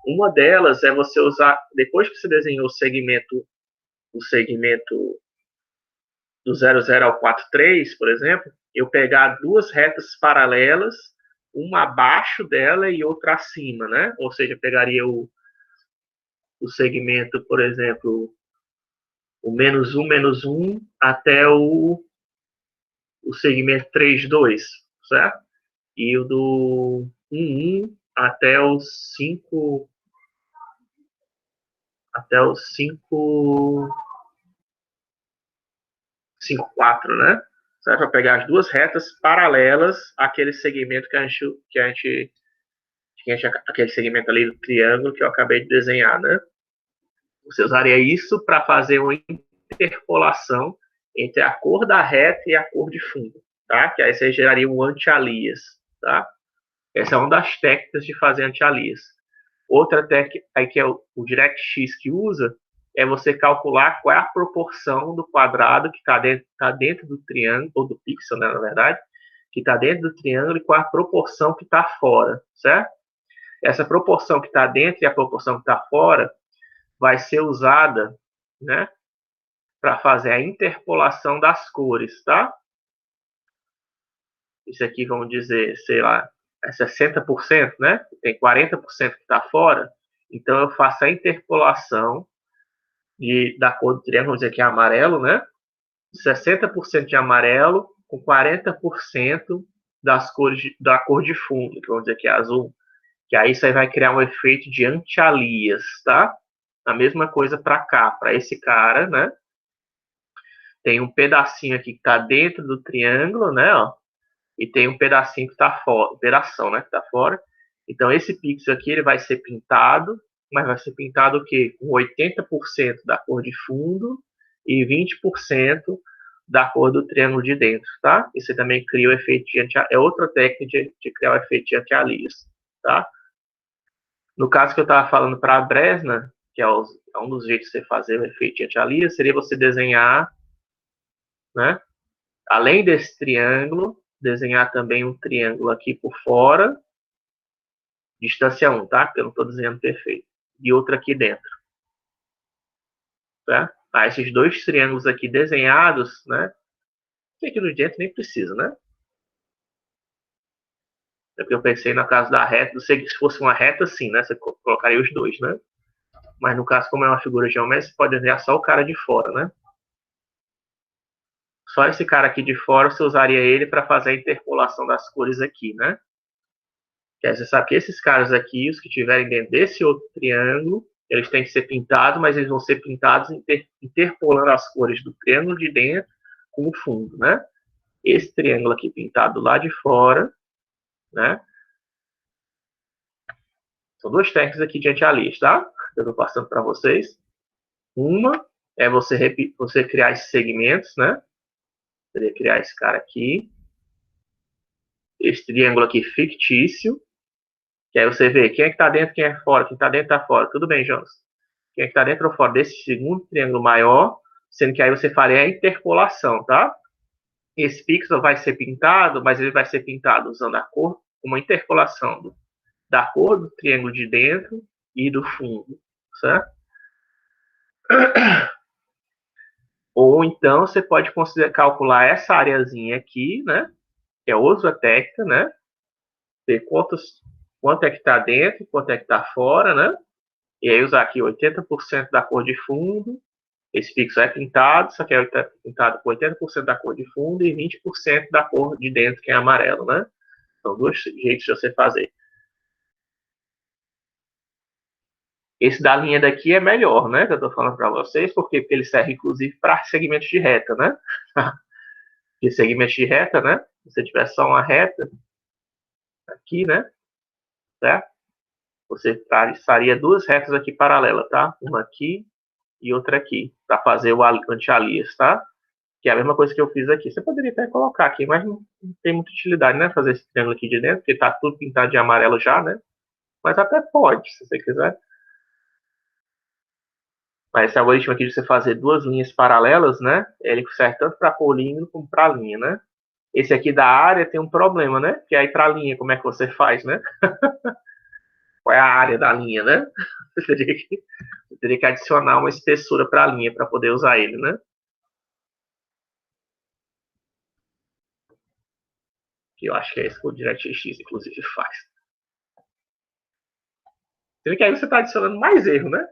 Uma delas é você usar, depois que você desenhou o segmento do 00 ao 43, por exemplo, eu pegar duas retas paralelas, uma abaixo dela e outra acima, né? Ou seja, eu pegaria o segmento, por exemplo, o menos um até o segmento 3,2, certo? E o do 1,1 até o 5, até o 5,4, né? Certo? Para pegar as duas retas paralelas àquele segmento aquele segmento ali do triângulo que eu acabei de desenhar, né? Você usaria isso para fazer uma interpolação entre a cor da reta e a cor de fundo, tá? Que aí você geraria um anti-alias, tá? Essa é uma das técnicas de fazer anti-alias. Outra técnica aí que é o DirectX que usa é você calcular qual é a proporção do quadrado que está dentro do triângulo, ou do pixel, né, na verdade, que está dentro do triângulo e qual é a proporção que está fora, certo? Essa proporção que está dentro e a proporção que está fora vai ser usada, né, para fazer a interpolação das cores, tá? Isso aqui, vamos dizer, sei lá, é 60%, né? Tem 40% que está fora. Então, eu faço a interpolação da cor do triângulo, vamos dizer que é amarelo, né? 60% de amarelo com 40% das cores da cor de fundo, que vamos dizer que é azul. Que aí você vai criar um efeito de anti-alias, tá? A mesma coisa para cá, para esse cara, né? Tem um pedacinho aqui que está dentro do triângulo, né? Ó, e tem um pedacinho que está fora, operação, né? Que está fora. Então, esse pixel aqui ele vai ser pintado, mas vai ser pintado o quê? Com 80% da cor de fundo e 20% da cor do triângulo de dentro, tá? E você também cria o efeito de é outra técnica de criar o efeito de anti-alias, tá? No caso que eu estava falando para a Bresna, que é um dos jeitos de você fazer o efeito de anti-alias, seria você desenhar, né? Além desse triângulo, desenhar também um triângulo aqui por fora, distância 1, tá? Porque eu não estou desenhando perfeito. E outro aqui dentro. Tá? Esses dois triângulos aqui desenhados, né? Que aqui no dentro nem precisa, né? É porque eu pensei na casa da reta, se fosse uma reta assim, né? Você colocaria os dois, né? Mas no caso, como é uma figura geométrica, você pode desenhar só o cara de fora, né? Só esse cara aqui de fora, você usaria ele para fazer a interpolação das cores aqui, né? Que aí você sabe que esses caras aqui, os que estiverem dentro desse outro triângulo, eles têm que ser pintados, mas eles vão ser pintados interpolando as cores do triângulo de dentro com o fundo, né? Esse triângulo aqui pintado lá de fora, né? São duas técnicas aqui de anti-alias, tá? Eu estou passando para vocês. Uma é você criar esses segmentos, né? Seria criar esse cara aqui. Esse triângulo aqui fictício. Que aí você vê quem é que está dentro, quem é fora. Quem está dentro está fora. Tudo bem, Jonas. quem é que está dentro ou fora desse segundo triângulo maior, sendo que aí você faria a interpolação, tá? Esse pixel vai ser pintado, mas ele vai ser pintado usando a cor, uma interpolação da cor do triângulo de dentro e do fundo, certo? Ou então você pode calcular essa areazinha aqui, né? Que é outra técnica, né? Ver quanto é que está dentro, quanto é que está fora, né? E aí usar aqui 80% da cor de fundo. Esse pixel é pintado, só que é pintado com 80% da cor de fundo e 20% da cor de dentro, que é amarelo, né? São dois jeitos de você fazer. Esse da linha daqui é melhor, né? Que eu tô falando para vocês, porque ele serve inclusive para segmentos de reta, né? De segmentos de reta, né? Se você tiver só uma reta aqui, né? Certo? Você faria duas retas aqui paralelas, tá? Uma aqui e outra aqui, para fazer o anti-alias, tá? Que é a mesma coisa que eu fiz aqui. Você poderia até colocar aqui, mas não tem muita utilidade, né? Fazer esse triângulo aqui de dentro, porque tá tudo pintado de amarelo já, né? Mas até pode, se você quiser. Mas esse algoritmo aqui de você fazer duas linhas paralelas, né? Ele serve tanto para polígono como para linha, né? Esse aqui da área tem um problema, né? Que aí para linha, como é que você faz, né? Qual é a área da linha, né? Você teria que adicionar uma espessura para a linha para poder usar ele, né? Que eu acho que é isso que o DirectX, inclusive, faz. Sendo que aí você está adicionando mais erro, né?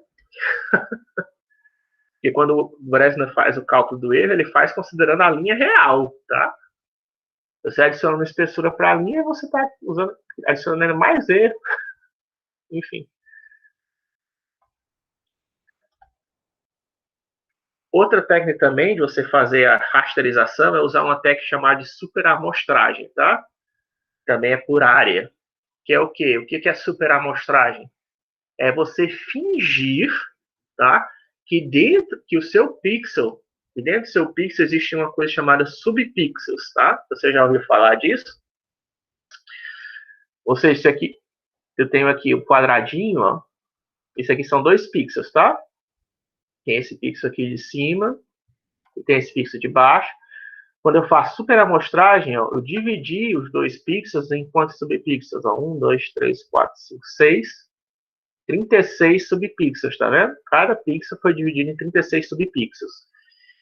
Porque quando o Bresner faz o cálculo do erro, ele faz considerando a linha real, tá? Você adiciona uma espessura para a linha, você está adicionando mais erro. Enfim. Outra técnica também de você fazer a rasterização é usar uma técnica chamada de superamostragem, tá? Também é por área. Que é o quê? O que é superamostragem? É você fingir, tá? Que o seu pixel, e dentro do seu pixel existe uma coisa chamada subpixels, tá? Você já ouviu falar disso? Ou seja, isso aqui, eu tenho aqui o quadradinho, ó. Isso aqui são 2 pixels, tá? Tem esse pixel aqui de cima e tem esse pixel de baixo. Quando eu faço superamostragem, ó, eu dividi os 2 pixels em quantos subpixels? Ó, 1, 2, 3, 4, 5, 6. 36 subpixels, tá vendo? Cada pixel foi dividido em 36 subpixels.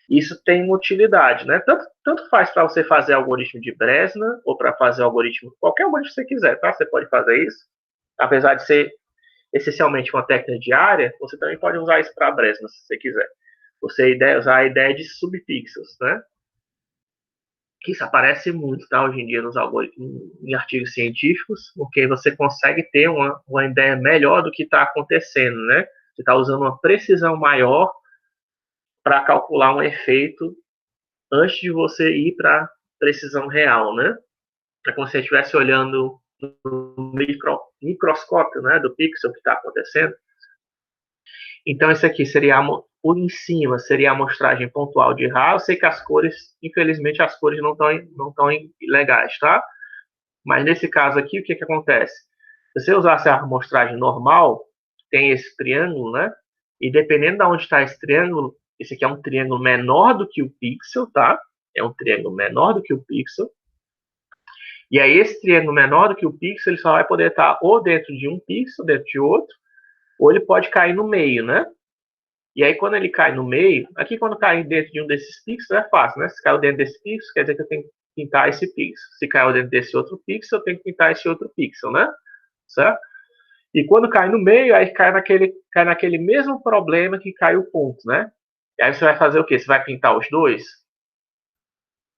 Isso tem uma utilidade, né? Tanto faz para você fazer algoritmo de Bresner ou para fazer algoritmo, qualquer algoritmo que você quiser, tá? Você pode fazer isso. Apesar de ser essencialmente uma técnica de área, você também pode usar isso para Bresner, se você quiser. Você usar a ideia de subpixels, né? Isso aparece muito, tá? Hoje em dia nos algoritmos, em artigos científicos, porque você consegue ter uma ideia melhor do que está acontecendo, né? Você está usando uma precisão maior para calcular um efeito antes de você ir para precisão real, né? É como se você estivesse olhando no microscópio, né, do pixel que está acontecendo. Então, esse aqui seria, por em cima, seria a amostragem pontual de RAW. Eu sei que as cores, infelizmente, as cores não estão legais, tá? Mas nesse caso aqui, o que acontece? Se você usasse a amostragem normal, tem esse triângulo, né? E dependendo de onde está esse triângulo, esse aqui é um triângulo menor do que o pixel, tá? É um triângulo menor do que o pixel. E aí esse triângulo menor do que o pixel, ele só vai poder estar ou dentro de um pixel, dentro de outro, ou ele pode cair no meio, né? E aí quando ele cai no meio, aqui quando cai dentro de um desses pixels é fácil, né? Se caiu dentro desse pixel, quer dizer que eu tenho que pintar esse pixel. Se caiu dentro desse outro pixel, eu tenho que pintar esse outro pixel, né? Certo? E quando cai no meio, aí cai naquele mesmo problema que cai o ponto, né? E aí você vai fazer o quê? Você vai pintar os dois?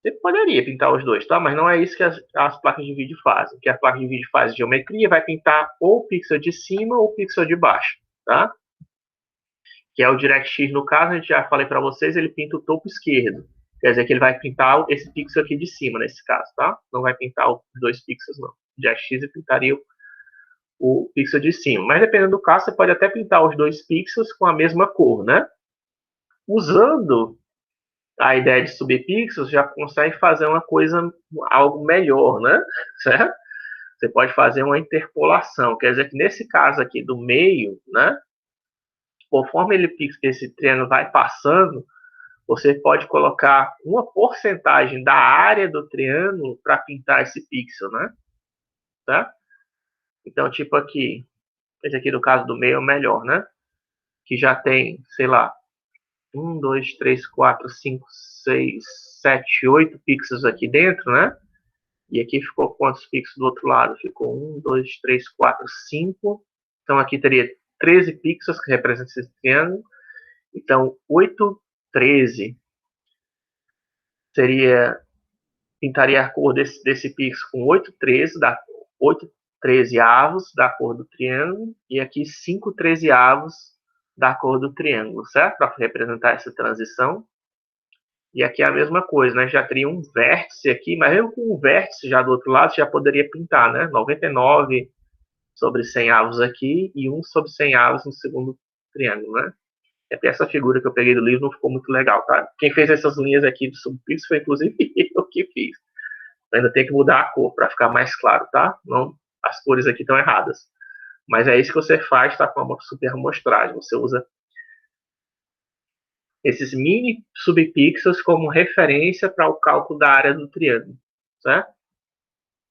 Você poderia pintar os dois, tá? Mas não é isso que as placas de vídeo fazem. O que a placa de vídeo faz geometria vai pintar ou o pixel de cima ou o pixel de baixo, tá? Que é o DirectX, no caso, a gente já falei para vocês, ele pinta o topo esquerdo. Quer dizer que ele vai pintar esse pixel aqui de cima, nesse caso, tá? Não vai pintar os 2 pixels, não. O DirectX pintaria o pixel de cima. Mas dependendo do caso, você pode até pintar os 2 pixels com a mesma cor, né? Usando a ideia de subpixels, já consegue fazer uma coisa, algo melhor, né? Certo? Você pode fazer uma interpolação. Quer dizer que nesse caso aqui do meio, né? conforme esse triângulo vai passando, você pode colocar uma porcentagem da área do triângulo para pintar esse pixel, né? Tá? Então, tipo aqui, esse aqui no caso do meio é o melhor, né? Que já tem, sei lá, 1, 2, 3, 4, 5, 6, 7, 8 pixels aqui dentro, né? E aqui ficou quantos pixels do outro lado? Ficou 1, 2, 3, 4, 5. Então aqui teria 13 pixels que representam esse triângulo. Então 8, 13 seria, pintaria a cor desse pixel com 8, 13, 8 13 avos da cor do triângulo. E aqui 5 13 avos da cor do triângulo, certo? Para representar essa transição. E aqui é a mesma coisa, né? Já teria um vértice aqui, mas eu com o vértice já do outro lado já poderia pintar, né? 99 sobre 100 avos aqui e 1 sobre 100 avos no segundo triângulo, né? É porque essa figura que eu peguei do livro não ficou muito legal, tá? Quem fez essas linhas aqui do subpixel foi inclusive eu que fiz. Ainda tem que mudar a cor para ficar mais claro, tá? Não, as cores aqui estão erradas. Mas é isso que você faz, tá? Com a super amostragem. Você usa esses mini subpixels como referência para o cálculo da área do triângulo, certo?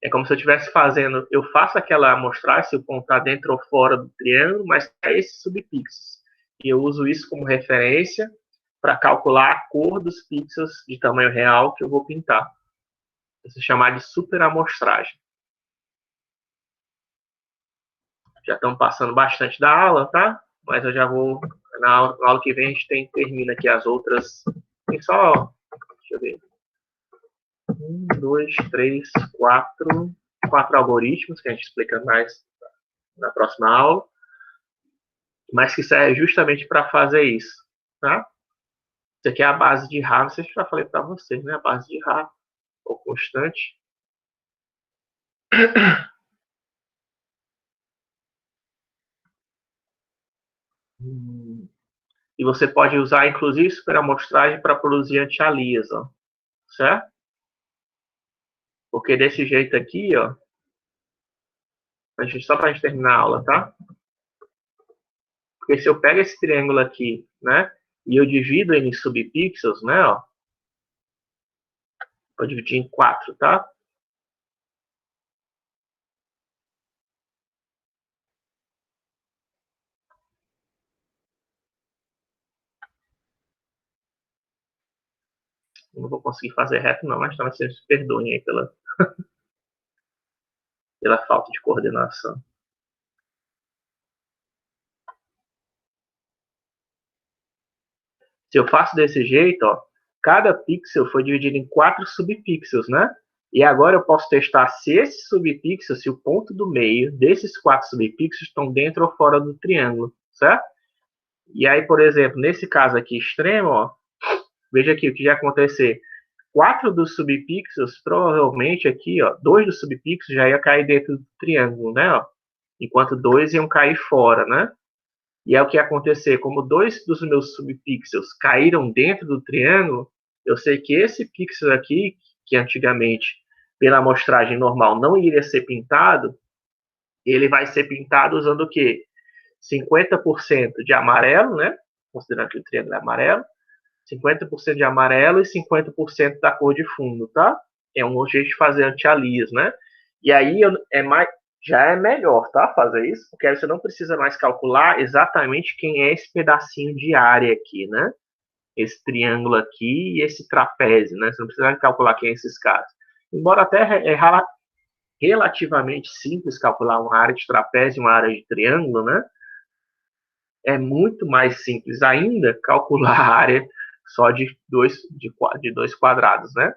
É como se eu estivesse fazendo, eu faço aquela amostragem se o ponto está dentro ou fora do triângulo, mas é esses subpixels. E eu uso isso como referência para calcular a cor dos pixels de tamanho real que eu vou pintar. Isso é chamado de super amostragem. Já estamos passando bastante da aula, tá? Mas eu já vou, na aula que vem a gente termina aqui as outras, tem só, deixa eu ver, 1, 2, 3, 4 algoritmos que a gente explica mais na próxima aula, mas que serve justamente para fazer isso, tá? Isso aqui é a base de Rá, não sei se eu já falei para vocês, né? A base de Rá, ou constante. E você pode usar, inclusive, superamostragem para produzir anti-alias, ó, certo? Porque desse jeito aqui, ó, só para a gente terminar a aula, tá? Porque se eu pego esse triângulo aqui, né, e eu divido ele em subpixels, né, ó, vou dividir em 4, tá? Não vou conseguir fazer reto não, mas talvez vocês perdoem aí pela falta de coordenação. Se eu faço desse jeito, ó, cada pixel foi dividido em 4 subpixels, né? E agora eu posso testar se esse subpixel, se o ponto do meio desses 4 subpixels estão dentro ou fora do triângulo, certo? E aí, por exemplo, nesse caso aqui extremo, ó, veja aqui o que vai acontecer. 4 dos subpixels, provavelmente aqui, ó, 2 dos subpixels já ia cair dentro do triângulo, né? Ó, enquanto 2 iam cair fora, né? E é o que ia acontecer, como 2 dos meus subpixels caíram dentro do triângulo, eu sei que esse pixel aqui, que antigamente, pela amostragem normal, não iria ser pintado, ele vai ser pintado usando o quê? 50% de amarelo, né? Considerando que o triângulo é amarelo, 50% de amarelo e 50% da cor de fundo, tá? É um jeito de fazer anti-alias, né? E aí já é melhor, tá? Fazer isso, porque aí você não precisa mais calcular exatamente quem é esse pedacinho de área aqui, né? Esse triângulo aqui e esse trapézio, né? Você não precisa calcular quem é esses caras. Embora até é relativamente simples calcular uma área de trapézio e uma área de triângulo, né? É muito mais simples ainda calcular a área só de dois quadrados, né?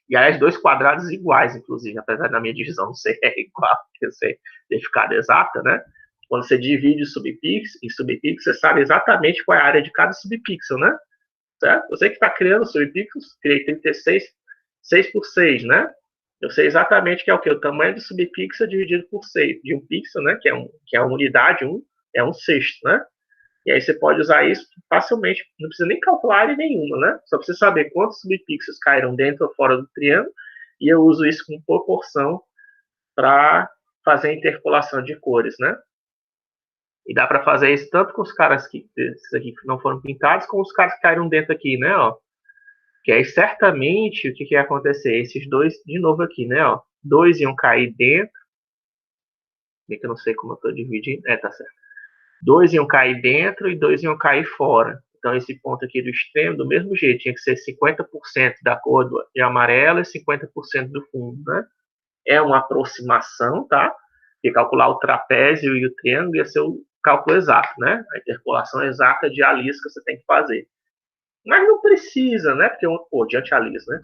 E aí, 2 quadrados iguais, inclusive, apesar da minha divisão não ser igual, ser ficado exata, né? Quando você divide em subpixels, você sabe exatamente qual é a área de cada subpixel, né? Certo? Você que está criando subpixels, criei 36, 6 por 6, né? Eu sei exatamente que é o que? O tamanho do subpixel dividido por 6, de um pixel, né? Que é a unidade, é um sexto, né? E aí você pode usar isso facilmente, não precisa nem calcular área nenhuma, né? Só precisa saber quantos subpixels caíram dentro ou fora do triângulo, e eu uso isso com proporção para fazer a interpolação de cores, né? E dá para fazer isso tanto com os caras que esses aqui que não foram pintados, como os caras que caíram dentro aqui, né? Ó. Que aí certamente o que ia acontecer? Esses dois, de novo aqui, né? Ó. Dois iam cair dentro. Que eu não sei como eu estou dividindo. Tá certo. Dois iam cair dentro e dois iam cair fora. Então, esse ponto aqui do extremo, do mesmo jeito, tinha que ser 50% da cor de amarelo e 50% do fundo, né? É uma aproximação, tá? E calcular o trapézio e o triângulo ia ser o cálculo exato, né? A interpolação exata de Alice que você tem que fazer. Mas não precisa, né? Porque de anti-Alice, né?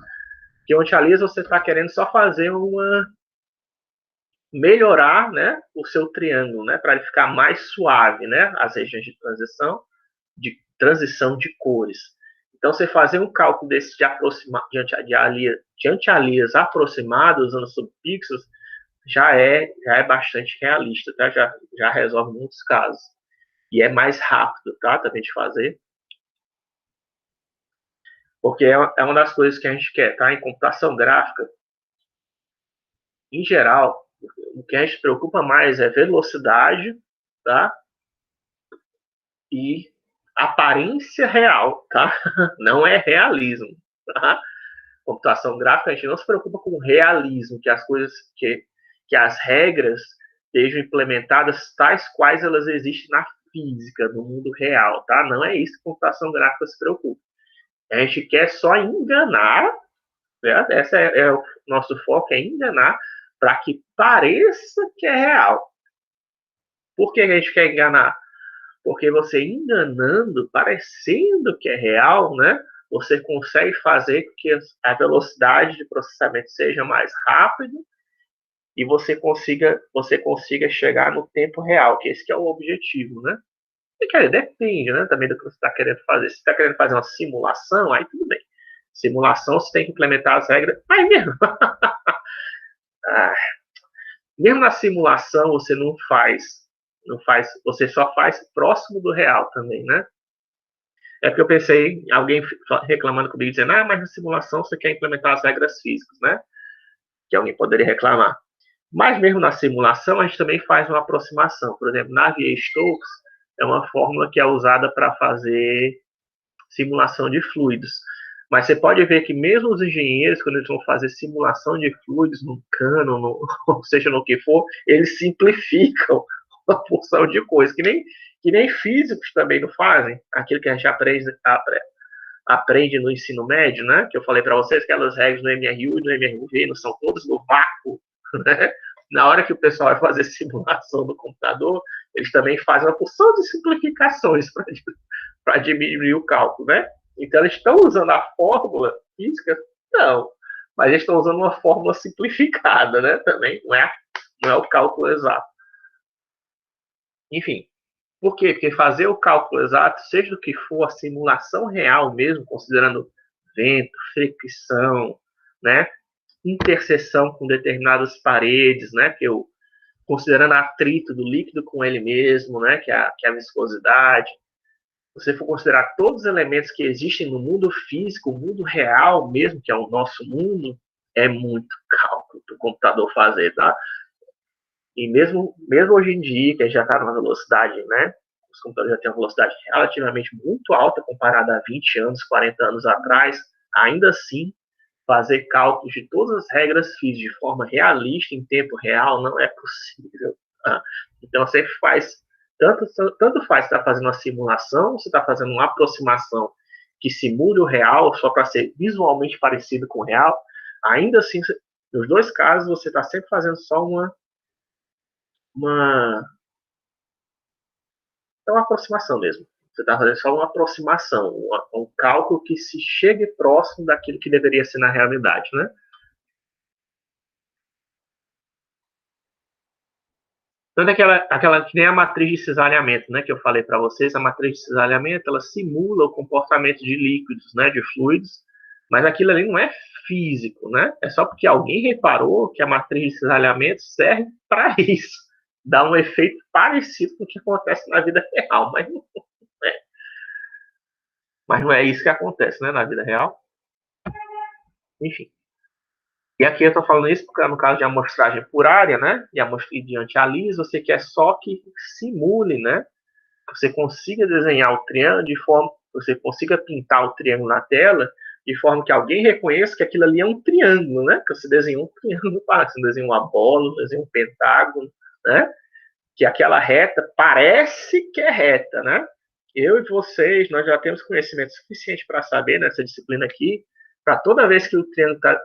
Porque o anti-Alice você está querendo só fazer melhorar, né, o seu triângulo, né, para ele ficar mais suave, né, as regiões de transição de cores. Então, você fazer um cálculo desse de anti-alias aproximado usando subpixels já é bastante realista, tá? Já resolve muitos casos. E é mais rápido, tá? Também de fazer. Porque é uma das coisas que a gente quer, tá? Em computação gráfica, em geral, o que a gente se preocupa mais é velocidade, tá? E aparência real, tá? Não é realismo, tá? Computação gráfica, a gente não se preocupa com realismo, que as coisas, que as regras estejam implementadas tais quais elas existem na física, no mundo real, tá? Não é isso que a computação gráfica se preocupa. A gente quer só enganar, né? O nosso foco, é enganar para que pareça que é real. Por que a gente quer enganar? Porque você enganando, parecendo que é real, né? Você consegue fazer com que a velocidade de processamento seja mais rápida e você consiga chegar no tempo real, que esse que é o objetivo, né? E, depende, né? Também do que você está querendo fazer. Se você está querendo fazer uma simulação, aí tudo bem. Simulação, você tem que implementar as regras. Aí mesmo. Mesmo na simulação, você não faz, você só faz próximo do real também, né? É porque eu pensei em alguém reclamando comigo, dizendo, mas na simulação você quer implementar as regras físicas, né? Que alguém poderia reclamar. Mas mesmo na simulação, a gente também faz uma aproximação. Por exemplo, Navier-Stokes é uma fórmula que é usada para fazer simulação de fluidos. Mas você pode ver que mesmo os engenheiros, quando eles vão fazer simulação de fluidos no cano, ou seja, no que for, eles simplificam uma porção de coisas, que nem físicos também não fazem. Aquilo que a gente aprende no ensino médio, né? Que eu falei para vocês, aquelas regras no MRU e no MRV não são todas no vácuo, né? Na hora que o pessoal vai fazer simulação no computador, eles também fazem uma porção de simplificações para diminuir o cálculo, né? Então, eles estão usando a fórmula física? Não. Mas eles estão usando uma fórmula simplificada, né? Também não é o cálculo exato. Enfim, por quê? Porque fazer o cálculo exato, seja do que for, a simulação real mesmo, considerando vento, fricção, né? Interseção com determinadas paredes, né? Considerando atrito do líquido com ele mesmo, né? Que é a viscosidade. Se você for considerar todos os elementos que existem no mundo físico, o mundo real mesmo, que é o nosso mundo, é muito cálculo para o computador fazer, tá? E mesmo hoje em dia, que a gente já está numa velocidade, né? Os computadores já têm uma velocidade relativamente muito alta comparada a 20 anos, 40 anos atrás, ainda assim, fazer cálculos de todas as regras físicas de forma realista, em tempo real, não é possível. Tá? Então, você faz, tanto faz se está fazendo uma simulação, se está fazendo uma aproximação que simule o real, só para ser visualmente parecido com o real, ainda assim, nos dois casos, você está sempre fazendo só é uma aproximação mesmo. Você está fazendo só uma aproximação, um cálculo que se chegue próximo daquilo que deveria ser na realidade, né? Tanto aquela que nem a matriz de cisalhamento, né, que eu falei para vocês, a matriz de cisalhamento, ela simula o comportamento de líquidos, né, de fluidos, mas aquilo ali não é físico, né? É só porque alguém reparou que a matriz de cisalhamento serve para isso, dar um efeito parecido com o que acontece na vida real, mas não é isso que acontece, né, na vida real. Enfim. E aqui eu estou falando isso porque no caso de amostragem por área, né? E de anti-alias, você quer só que simule, né? Que você consiga desenhar o triângulo de forma que você consiga pintar o triângulo na tela de forma que alguém reconheça que aquilo ali é um triângulo, né? Que você desenhou um triângulo, você desenhou uma bola, desenhou um pentágono, né? Que aquela reta parece que é reta, né? Eu e vocês, nós já temos conhecimento suficiente para saber nessa disciplina aqui, para toda vez que o triângulo está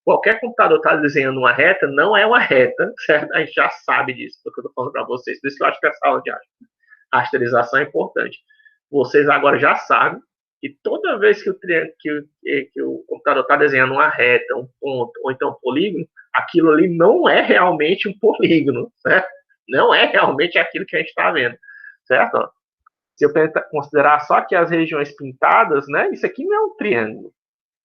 qualquer computador está desenhando uma reta, não é uma reta, certo? A gente já sabe disso, porque eu estou falando para vocês. Por isso que eu acho que essa aula de rasterização é importante. Vocês agora já sabem que toda vez que o computador está desenhando uma reta, um ponto, ou então um polígono, aquilo ali não é realmente um polígono, certo? Não é realmente aquilo que a gente está vendo, certo? Se eu considerar só que as regiões pintadas, né, isso aqui não é um triângulo,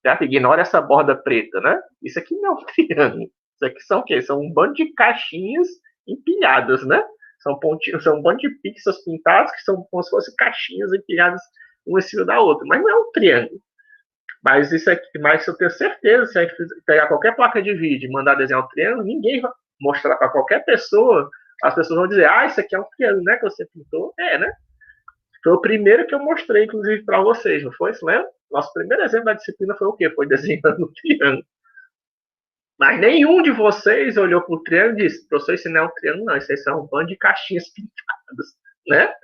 certo? Ignora essa borda preta, né? Isso aqui não é um triângulo. Isso aqui são o quê? São um bando de caixinhas empilhadas, né? São pontinhos, são um bando de pixels pintados que são como se fossem caixinhas empilhadas uma em cima da outra. Mas não é um triângulo. Mas isso aqui, mas eu tenho certeza, se a gente pegar qualquer placa de vídeo e mandar desenhar um triângulo, ninguém vai mostrar para qualquer pessoa. As pessoas vão dizer, isso aqui é um triângulo, né? Que você pintou. É, né? Foi o primeiro que eu mostrei, inclusive, para vocês, não foi? Você lembra? Nosso primeiro exemplo da disciplina foi o quê? Foi desenhando um triângulo. Mas nenhum de vocês olhou para o triângulo e disse, professor, isso não é um triângulo, não. Isso aí são um bando de caixinhas pintadas, né?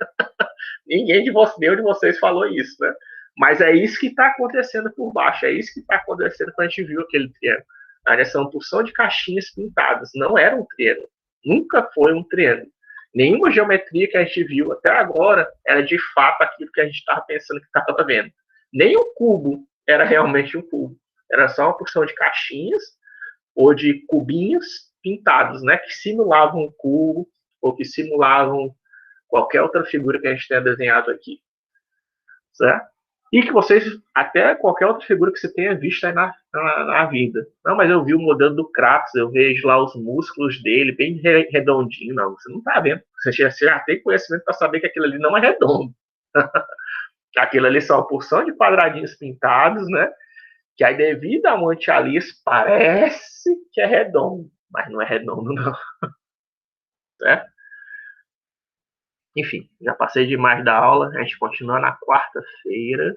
Ninguém de vocês falou isso, né? Mas é isso que está acontecendo por baixo. É isso que está acontecendo quando a gente viu aquele triângulo. Essa é uma porção de caixinhas pintadas. Não era um triângulo. Nunca foi um triângulo. Nenhuma geometria que a gente viu até agora era de fato aquilo que a gente estava pensando que estava vendo. Nem o cubo era realmente um cubo. Era só uma porção de caixinhas ou de cubinhos pintados, né? Que simulavam um cubo ou que simulavam qualquer outra figura que a gente tenha desenhado aqui, certo? E que vocês, até qualquer outra figura que você tenha visto aí na vida. Não, mas eu vi o modelo do Kratos, eu vejo lá os músculos dele, bem redondinho. Não, você não está vendo. Você já tem conhecimento para saber que aquilo ali não é redondo. Aquilo ali são uma porção de quadradinhos pintados, né? Que aí, devido a um anti-alias, parece que é redondo, mas não é redondo, não. Certo? Enfim, já passei demais da aula. A gente continua na quarta-feira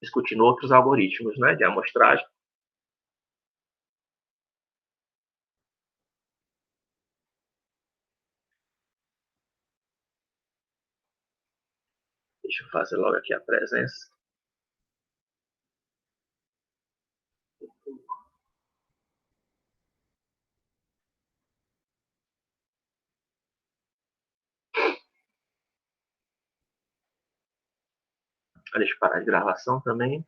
discutindo outros algoritmos, né, de amostragem. Deixa eu fazer logo aqui a presença. Deixa eu parar de gravação também.